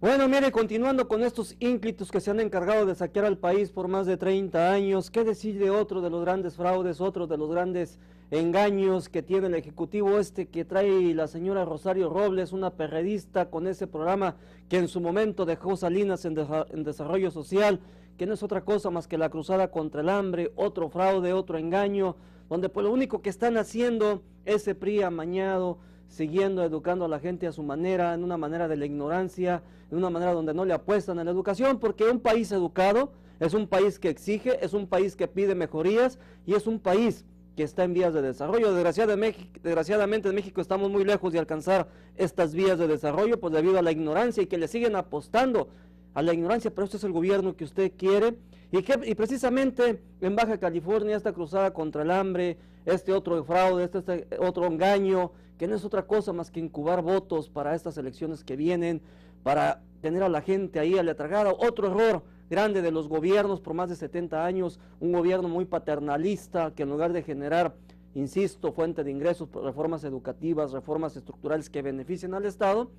Bueno, mire, continuando con estos ínclitos que se han encargado de saquear al país por más de 30 años, ¿qué decir de otro de los grandes fraudes, otro de los grandes engaños que tiene el Ejecutivo que trae la señora Rosario Robles, una perredista, con ese programa que en su momento dejó Salinas en desarrollo social, que no es otra cosa más que la cruzada contra el hambre, otro fraude, otro engaño, donde pues lo único que están haciendo ese PRI amañado, siguiendo educando a la gente a su manera, en una manera de la ignorancia, en una manera donde no le apuestan a la educación, porque un país educado es un país que exige, es un país que pide mejorías y es un país que está en vías de desarrollo. Desgraciadamente en México estamos muy lejos de alcanzar estas vías de desarrollo, pues debido a la ignorancia y que le siguen apostando a la ignorancia, pero este es el gobierno que usted quiere y precisamente en Baja California esta cruzada contra el hambre, este otro fraude, este otro engaño, que no es otra cosa más que incubar votos para estas elecciones que vienen, para tener a la gente ahí aletargada. Otro error grande de los gobiernos por más de 70 años, un gobierno muy paternalista que en lugar de generar, insisto, fuente de ingresos, reformas educativas, reformas estructurales que beneficien al Estado,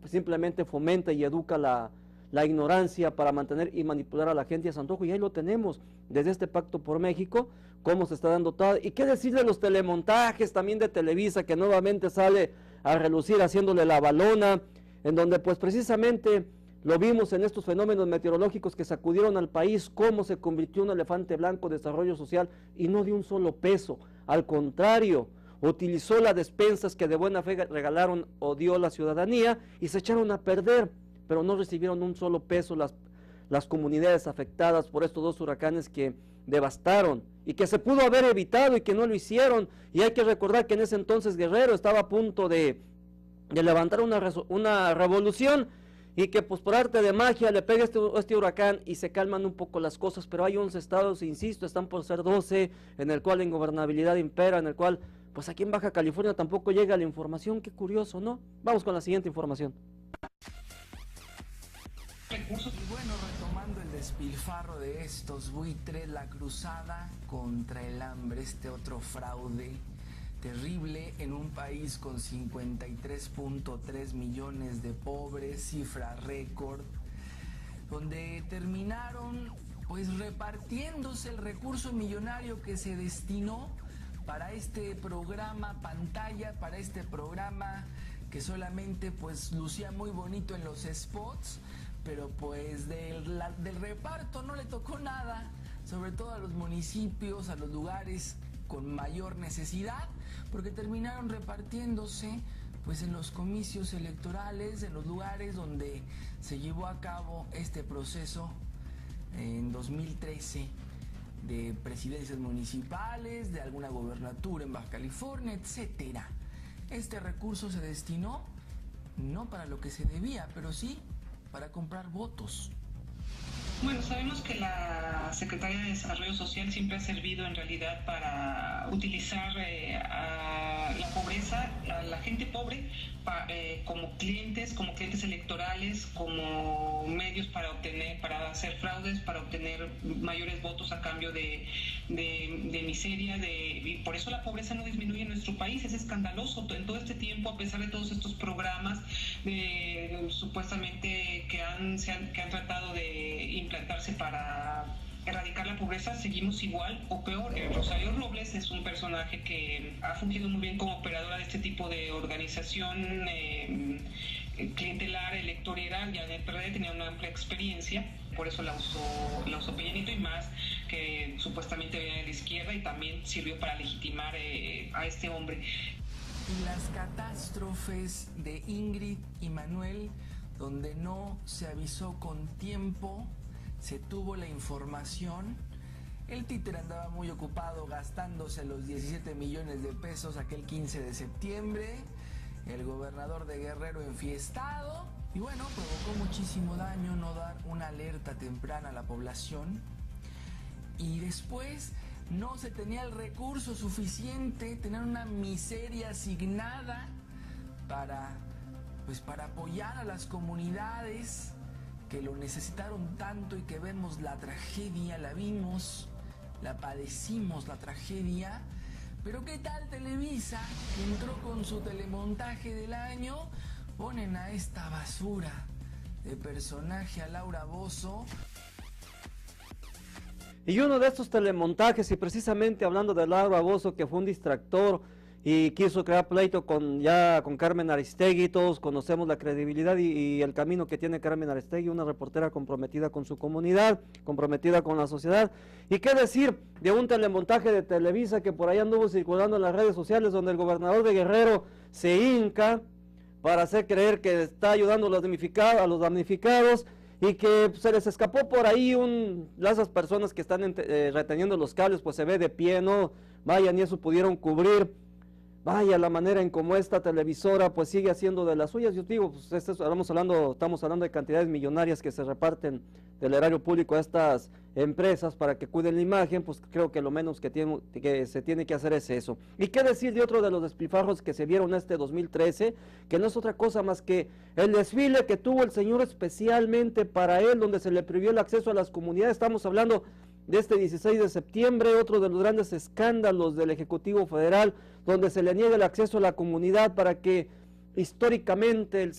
simplemente fomenta y educa la ignorancia para mantener y manipular a la gente a su antojo, y ahí lo tenemos desde este Pacto por México, cómo se está dando todo. Y qué decir de los telemontajes también de Televisa, que nuevamente sale a relucir haciéndole la balona, en donde pues precisamente lo vimos en estos fenómenos meteorológicos que sacudieron al país, cómo se convirtió un elefante blanco de desarrollo social y no de un solo peso. Al contrario, utilizó las despensas que de buena fe regalaron o dio la ciudadanía y se echaron a perder, pero no recibieron un solo peso las comunidades afectadas por estos dos huracanes que devastaron y que se pudo haber evitado y que no lo hicieron. Y hay que recordar que en ese entonces Guerrero estaba a punto de levantar una revolución, y que pues por arte de magia le pega este huracán y se calman un poco las cosas, pero hay 11 estados, insisto, están por ser 12, en el cual la ingobernabilidad impera, en el cual pues aquí en Baja California tampoco llega la información. Qué curioso, ¿no? Vamos con la siguiente información. Y bueno, retomando el despilfarro de estos buitres, la cruzada contra el hambre, este otro fraude terrible en un país con 53.3 millones de pobres, cifra récord, donde terminaron pues repartiéndose el recurso millonario que se destinó para este programa pantalla, para este programa que solamente pues lucía muy bonito en los spots, pero pues del reparto no le tocó nada, sobre todo a los municipios, a los lugares con mayor necesidad, porque terminaron repartiéndose pues en los comicios electorales, en los lugares donde se llevó a cabo este proceso en 2013 de presidencias municipales, de alguna gobernatura en Baja California, etcétera. Este recurso se destinó no para lo que se debía, pero sí para comprar votos. Bueno, sabemos que la Secretaría de Desarrollo Social siempre ha servido en realidad para utilizar a la pobreza, a la gente pobre, como clientes electorales, como medios para hacer fraudes, para obtener mayores votos a cambio de miseria, y por eso la pobreza no disminuye en nuestro país. Es escandaloso en todo este tiempo, a pesar de todos estos programas supuestamente que han tratado de implantarse para erradicar la pobreza, seguimos igual o peor. Rosario Robles es un personaje que ha fungido muy bien como operadora de este tipo de organización clientelar, electoral. Ya en el PRD tenía una amplia experiencia, por eso la usó Peña Nieto, y más que supuestamente venía de la izquierda, y también sirvió para legitimar a este hombre. Y las catástrofes de Ingrid y Manuel, donde no se avisó con tiempo, se tuvo la información. El títere andaba muy ocupado gastándose los 17 millones de pesos aquel 15 de septiembre. El gobernador de Guerrero enfiestado. Y bueno, provocó muchísimo daño no dar una alerta temprana a la población. Y después no se tenía el recurso suficiente, tener una miseria asignada para apoyar a las comunidades que lo necesitaron tanto y que vemos la tragedia, la vimos, la padecimos la tragedia. Pero ¿qué tal Televisa, que entró con su telemontaje del año? Ponen a esta basura de personaje, a Laura Bozzo. Y uno de estos telemontajes, y precisamente hablando de Laura Bozzo, que fue un distractor y quiso crear pleito con Carmen Aristegui. Todos conocemos la credibilidad y el camino que tiene Carmen Aristegui, una reportera comprometida con su comunidad, comprometida con la sociedad. Y qué decir de un telemontaje de Televisa que por ahí anduvo circulando en las redes sociales, donde el gobernador de Guerrero se hinca para hacer creer que está ayudando a los damnificados, y que se les escapó por ahí esas personas que están reteniendo los cables, pues se ve de pie, ¿no? Vaya, ni eso pudieron cubrir. Vaya la manera en cómo esta televisora pues sigue haciendo de las suyas. Yo digo, pues estamos hablando de cantidades millonarias que se reparten del erario público a estas empresas para que cuiden la imagen. Pues creo que lo menos que se tiene que hacer es eso. Y qué decir de otro de los despilfarros que se vieron este 2013, que no es otra cosa más que el desfile que tuvo el señor especialmente para él, donde se le prohibió el acceso a las comunidades. Estamos hablando de este 16 de septiembre, otro de los grandes escándalos del Ejecutivo Federal, donde se le niega el acceso a la comunidad para que históricamente el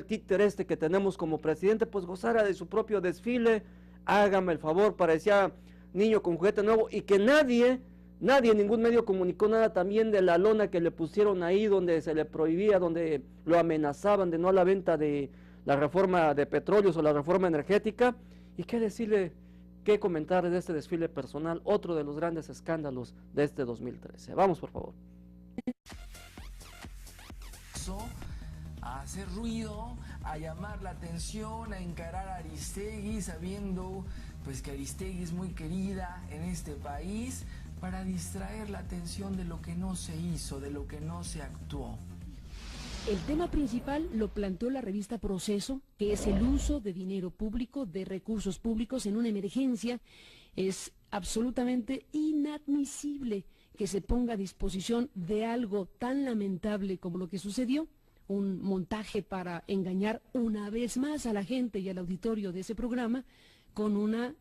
títere que tenemos como presidente, pues gozara de su propio desfile. Hágame el favor, parecía niño con juguete nuevo, y que nadie, ningún medio comunicó nada también de la lona que le pusieron ahí, donde se le prohibía, donde lo amenazaban de no a la venta de la reforma de petróleos o la reforma energética. Y qué decirle, qué comentar de este desfile personal, otro de los grandes escándalos de este 2013. Vamos, por favor. A hacer ruido, a llamar la atención, a encarar a Aristegui, sabiendo pues que Aristegui es muy querida en este país, para distraer la atención de lo que no se hizo, de lo que no se actuó. El tema principal lo planteó la revista Proceso, que es el uso de dinero público, de recursos públicos en una emergencia. Es absolutamente inadmisible que se ponga a disposición de algo tan lamentable como lo que sucedió, un montaje para engañar una vez más a la gente y al auditorio de ese programa, con una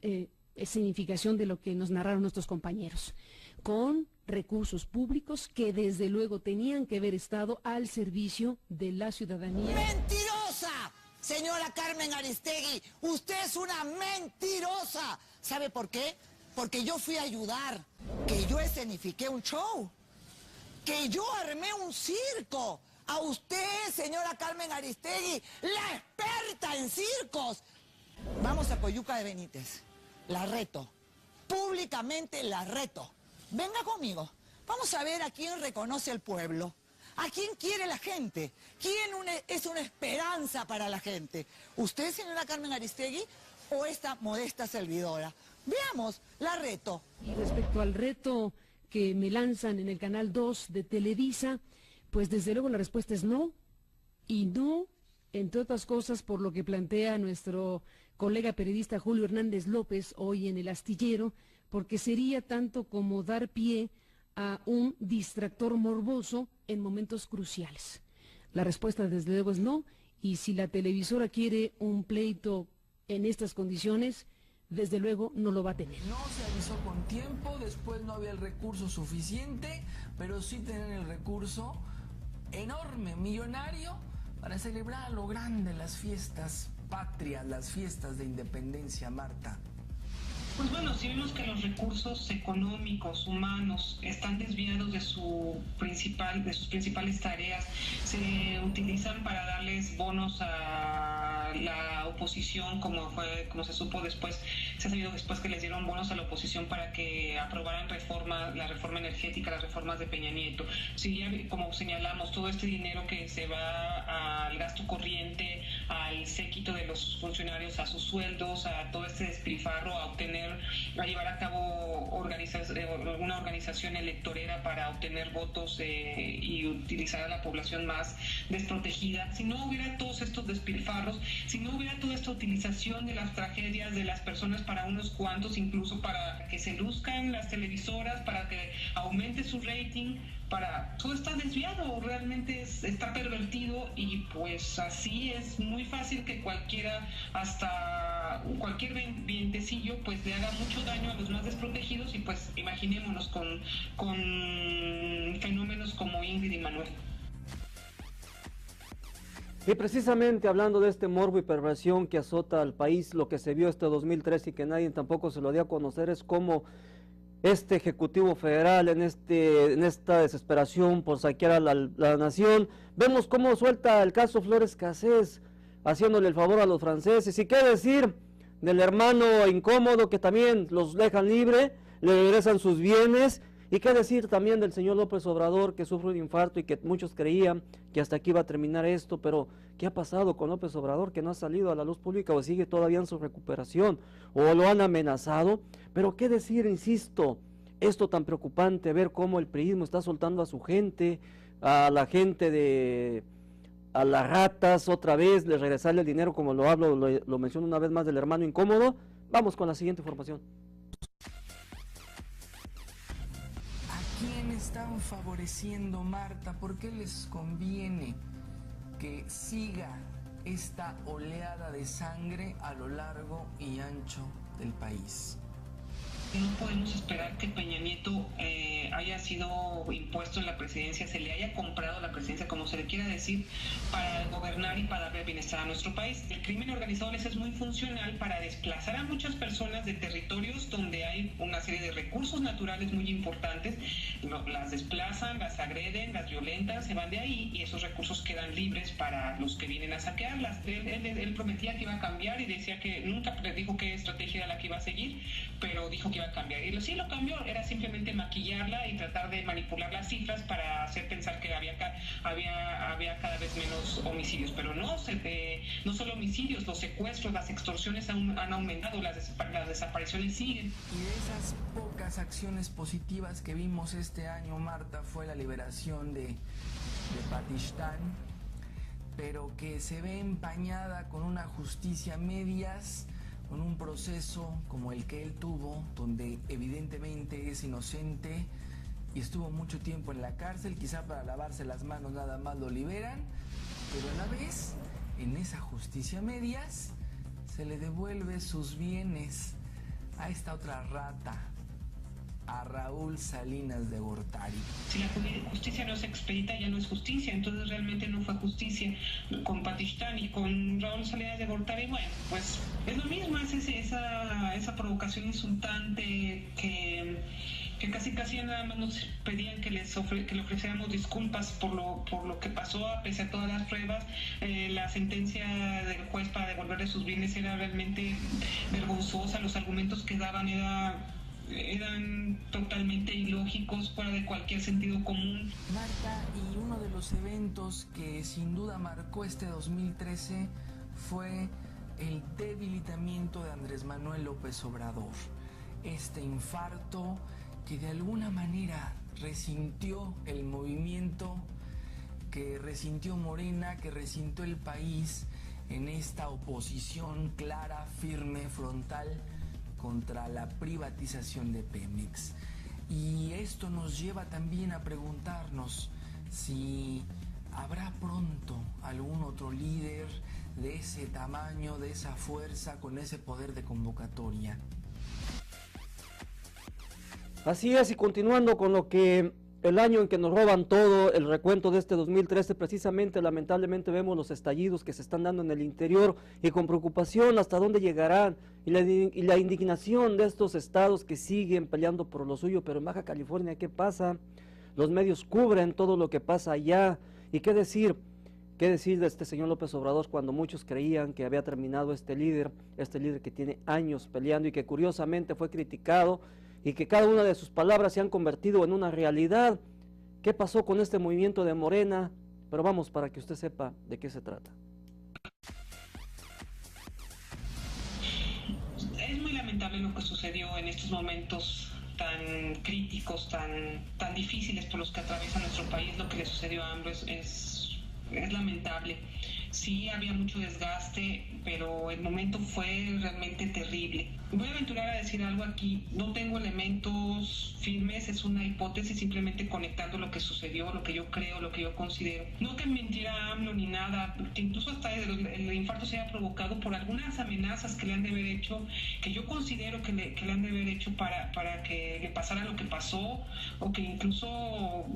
significación de lo que nos narraron nuestros compañeros, con recursos públicos que desde luego tenían que haber estado al servicio de la ciudadanía. ¡Mentirosa! Señora Carmen Aristegui, usted es una mentirosa. ¿Sabe por qué? Porque yo fui a ayudar, que yo escenifiqué un show, que yo armé un circo. A usted, señora Carmen Aristegui, la experta en circos. Vamos a Coyuca de Benítez, la reto, públicamente la reto. Venga conmigo, vamos a ver a quién reconoce el pueblo, a quién quiere la gente, quién es una esperanza para la gente. ¿Usted, señora Carmen Aristegui, o esta modesta servidora? Veamos, la reto. Y respecto al reto que me lanzan en el Canal 2 de Televisa, pues desde luego la respuesta es no, y no, entre otras cosas, por lo que plantea nuestro colega periodista Julio Hernández López hoy en El Astillero, porque sería tanto como dar pie a un distractor morboso en momentos cruciales. La respuesta desde luego es no, y si la televisora quiere un pleito en estas condiciones, desde luego no lo va a tener. No se avisó con tiempo, después no había el recurso suficiente, pero sí tener el recurso enorme, millonario, para celebrar a lo grande las fiestas patrias, las fiestas de independencia, Marta. Pues bueno, si vemos que los recursos económicos, humanos, están desviados de sus principales tareas, se utilizan para darles bonos a la oposición, como se supo después, se ha sabido después que les dieron bonos a la oposición para que aprobaran la reforma energética, las reformas de Peña Nieto. Si ya, como señalamos, todo este dinero que se va al gasto corriente, al séquito de los funcionarios, a sus sueldos, a todo este despilfarro, a llevar a cabo una organización electorera para obtener votos y utilizar a la población más desprotegida. Si no hubiera todos estos despilfarros, si no hubiera toda esta utilización de las tragedias de las personas para unos cuantos, incluso para que se luzcan las televisoras, para que aumente su rating, todo está desviado, realmente está pervertido, y pues así es muy fácil que cualquier vientecillo pues le haga mucho daño a los más desprotegidos, y pues imaginémonos con fenómenos como Ingrid y Manuel. Y precisamente hablando de este morbo y perversión que azota al país, lo que se vio este 2013 y que nadie tampoco se lo dio a conocer es cómo este Ejecutivo Federal en esta desesperación por saquear a la nación. Vemos cómo suelta el caso Flores Cassés, haciéndole el favor a los franceses. ¿Y qué decir del hermano incómodo que también los dejan libre, le regresan sus bienes? ¿Y qué decir también del señor López Obrador, que sufre un infarto y que muchos creían que hasta aquí iba a terminar esto? Pero ¿qué ha pasado con López Obrador, que no ha salido a la luz pública o sigue todavía en su recuperación o lo han amenazado? Pero ¿qué decir, insisto, esto tan preocupante, ver cómo el priismo está soltando a su gente, a la gente a las ratas otra vez, les regresarle el dinero, como lo menciono una vez más del hermano incómodo? Vamos con la siguiente información. ¿Quién están favoreciendo, Marta? ¿Por qué les conviene que siga esta oleada de sangre a lo largo y ancho del país? No podemos esperar que Peña Nieto haya sido impuesto en la presidencia, se le haya comprado la presidencia, como se le quiera decir, para gobernar y para darle bienestar a nuestro país. El crimen organizado les es muy funcional para desplazar a muchas personas de territorios donde hay una serie de recursos naturales muy importantes, las desplazan, las agreden, las violentan, se van de ahí y esos recursos quedan libres para los que vienen a saquearlas. Él prometía que iba a cambiar y decía que nunca dijo qué estrategia era la que iba a seguir, pero dijo que iba a cambiar. Y sí lo cambió, era simplemente maquillarla y tratar de manipular las cifras para hacer pensar que había cada vez menos homicidios, pero no solo homicidios, los secuestros, las extorsiones han aumentado, las desapariciones siguen. Y de esas pocas acciones positivas que vimos este año, Marta, fue la liberación de Patistán, pero que se ve empañada con una justicia a medias, con un proceso como el que él tuvo, donde evidentemente es inocente y estuvo mucho tiempo en la cárcel, quizá para lavarse las manos nada más lo liberan, pero a la vez, en esa justicia a medias, se le devuelve sus bienes a esta otra rata, a Raúl Salinas de Gortari. Si la justicia no se expedita, ya no es justicia, entonces realmente no fue justicia. Con Patistán y con Raúl Salinas de Gortari, bueno, pues es lo mismo, es esa provocación insultante que casi nada más nos pedían que le ofreciéramos disculpas por lo que pasó, a pesar de todas las pruebas. La sentencia del juez para devolverle sus bienes era realmente vergonzosa, los argumentos que daban eran totalmente ilógicos, fuera de cualquier sentido común. Marta, y uno de los eventos que sin duda marcó este 2013 fue el debilitamiento de Andrés Manuel López Obrador. Este infarto que de alguna manera resintió el movimiento, que resintió Morena, que resintió el país en esta oposición clara, firme, frontal contra la privatización de Pemex. Y esto nos lleva también a preguntarnos si habrá pronto algún otro líder de ese tamaño, de esa fuerza, con ese poder de convocatoria. Así es, y continuando con lo que el año en que nos roban todo, el recuento de este 2013, precisamente, lamentablemente vemos los estallidos que se están dando en el interior y con preocupación hasta dónde llegarán y la indignación de estos estados que siguen peleando por lo suyo. Pero en Baja California, ¿qué pasa? Los medios cubren todo lo que pasa allá. ¿Y qué decir de este señor López Obrador cuando muchos creían que había terminado este líder que tiene años peleando y que curiosamente fue criticado y que cada una de sus palabras se han convertido en una realidad? ¿Qué pasó con este movimiento de Morena? Pero vamos, para que usted sepa de qué se trata. Es muy lamentable lo que sucedió en estos momentos tan críticos, tan difíciles por los que atraviesa nuestro país. Lo que le sucedió a AMLO es lamentable. Sí, había mucho desgaste, pero el momento fue realmente terrible. Voy a aventurar a decir algo aquí. No tengo elementos firmes, es una hipótesis, simplemente conectando lo que sucedió, lo que yo creo, lo que yo considero. No que mentiera AMLO ni nada, que incluso hasta el infarto se haya provocado por algunas amenazas que le han de haber hecho, que yo considero que le han de haber hecho para que le pasara lo que pasó, o que incluso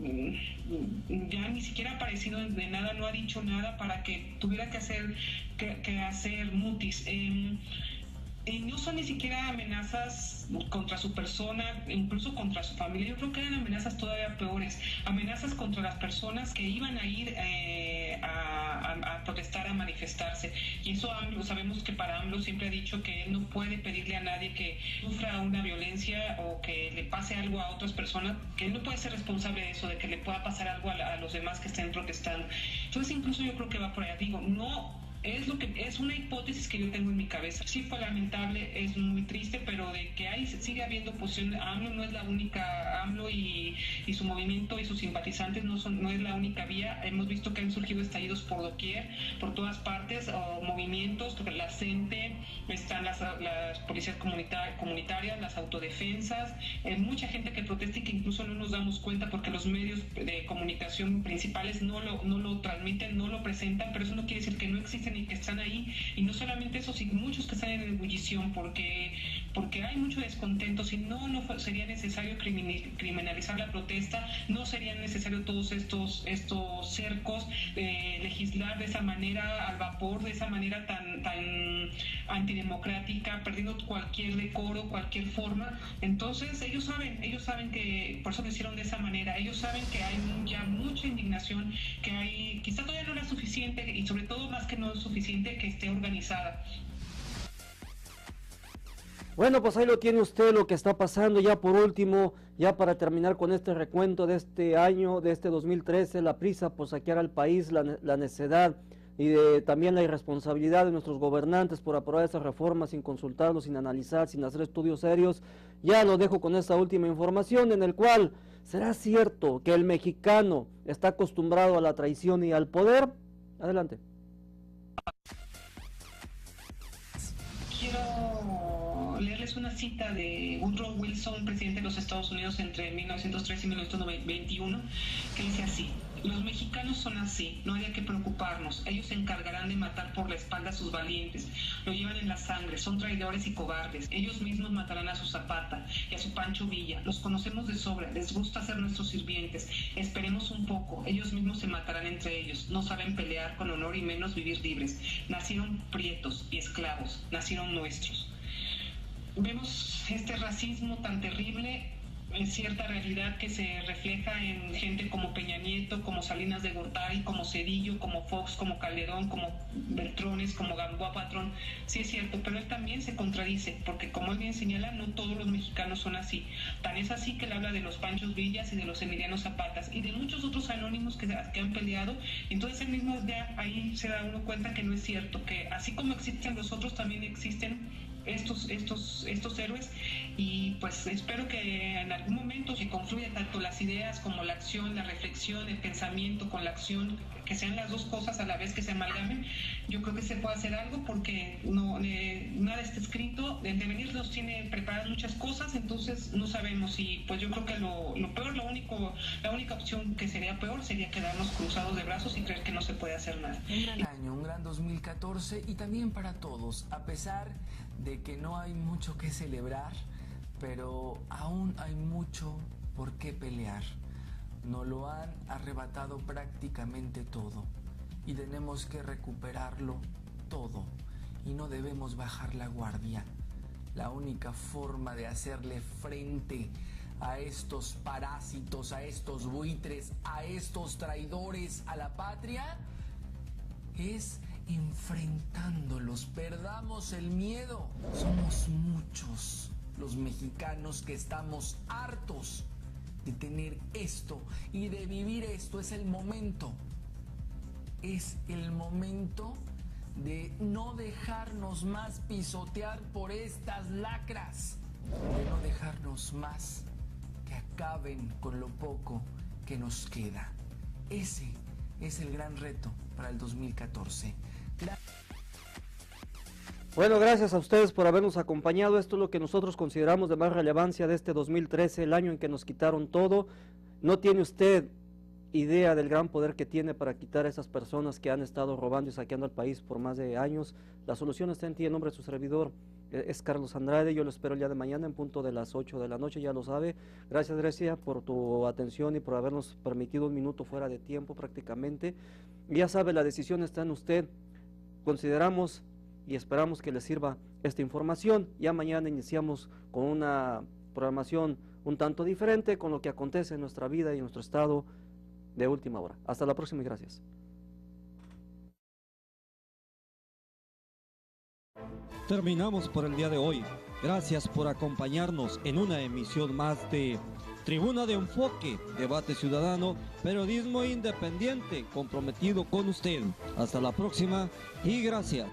ya ni siquiera ha aparecido de nada, no ha dicho nada para que tuviera que hacer mutis. Y no son ni siquiera amenazas contra su persona, incluso contra su familia. Yo creo que eran amenazas todavía peores, amenazas contra las personas que iban a ir a protestar, a manifestarse. Y eso AMLO, sabemos que para AMLO siempre ha dicho que él no puede pedirle a nadie que sufra una violencia o que le pase algo a otras personas, que él no puede ser responsable de eso, de que le pueda pasar algo a los demás que estén protestando. Entonces incluso yo creo que va por allá. Digo, no... Es una hipótesis que yo tengo en mi cabeza. Sí fue lamentable, es muy triste, pero de que sigue habiendo oposición. AMLO no es la única, AMLO y su movimiento y sus simpatizantes no es la única vía. Hemos visto que han surgido estallidos por doquier, por todas partes, movimientos, la CENTE, están las policías comunitarias, las autodefensas, mucha gente que protesta y que incluso no nos damos cuenta porque los medios de comunicación principales no lo transmiten, no lo presentan, pero eso no quiere decir que no existen y que están ahí, y no solamente eso, sino muchos que están en ebullición porque hay mucho descontento. Si no sería necesario criminalizar la protesta, no serían necesarios todos estos cercos, legislar de esa manera al vapor, de esa manera tan antidemocrática, perdiendo cualquier decoro, cualquier forma. Entonces ellos saben que por eso lo hicieron de esa manera. Ellos saben que hay ya mucha indignación, que hay, quizá todavía no era suficiente, y sobre todo más que no es suficiente, que esté organizada. Bueno, pues ahí lo tiene usted, lo que está pasando. Ya por último, ya para terminar con este recuento de este año, de este 2013, la prisa por saquear al país, la necedad y también la irresponsabilidad de nuestros gobernantes por aprobar esas reformas sin consultarlos, sin analizar, sin hacer estudios serios. Ya lo dejo con esta última información, en el cual, ¿será cierto que el mexicano está acostumbrado a la traición y al poder? Adelante. Quiero leerles una cita de Woodrow Wilson, presidente de los Estados Unidos entre 1903 y 1921, que dice así: los mexicanos son así, no había que preocuparnos, ellos se encargarán de matar por la espalda a sus valientes, lo llevan en la sangre, son traidores y cobardes, ellos mismos matarán a su Zapata y a su Pancho Villa, los conocemos de sobra, les gusta ser nuestros sirvientes, esperemos un poco, ellos mismos se matarán entre ellos, no saben pelear con honor y menos vivir libres, nacieron prietos y esclavos, nacieron nuestros. Vemos este racismo tan terrible, en cierta realidad que se refleja en gente como Peña Nieto, como Salinas de Gortari, como Cedillo, como Fox, como Calderón, como Beltrones, como Gamboa Patrón. Sí es cierto, pero él también se contradice, porque como él bien señala, no todos los mexicanos son así. Tan es así que él habla de los Panchos Villas y de los Emiliano Zapatas y de muchos otros anónimos que han peleado. Entonces él mismo ya ahí se da uno cuenta que no es cierto, que así como existen los otros, también existen estos héroes, y pues espero que en algún momento se confluya tanto las ideas como la acción, la reflexión, el pensamiento con la acción, que sean las dos cosas a la vez, que se amalgamen. Yo creo que se puede hacer algo, porque nada está escrito, el devenir nos tiene preparadas muchas cosas, entonces no sabemos, y pues yo creo que lo peor, la única opción que sería peor sería quedarnos cruzados de brazos y creer que no se puede hacer nada. Un gran año, un gran 2014, y también para todos, a pesar de que no hay mucho que celebrar, pero aún hay mucho por qué pelear. Nos lo han arrebatado prácticamente todo y tenemos que recuperarlo todo, y no debemos bajar la guardia. La única forma de hacerle frente a estos parásitos, a estos buitres, a estos traidores a la patria es enfrentándolos. Perdamos el miedo. Somos muchos los mexicanos que estamos hartos de tener esto y de vivir esto. Es el momento de no dejarnos más pisotear por estas lacras, de no dejarnos más que acaben con lo poco que nos queda. Ese es el gran reto para el 2014. Bueno, gracias a ustedes por habernos acompañado. Esto es lo que nosotros consideramos de más relevancia de este 2013, el año en que nos quitaron todo. No tiene usted idea del gran poder que tiene para quitar a esas personas que han estado robando y saqueando al país por más de años. La solución está en ti. En nombre de su servidor es Carlos Andrade. Yo lo espero el día de mañana en punto de las 8 de la noche, ya lo sabe. Gracias, Grecia, por tu atención y por habernos permitido un minuto fuera de tiempo prácticamente. Ya sabe, la decisión está en usted. Consideramos y esperamos que les sirva esta información. Ya mañana iniciamos con una programación un tanto diferente con lo que acontece en nuestra vida y en nuestro estado de última hora. Hasta la próxima y gracias. Terminamos por el día de hoy. Gracias por acompañarnos en una emisión más de Tribuna de Enfoque, Debate Ciudadano, periodismo independiente comprometido con usted. Hasta la próxima y gracias.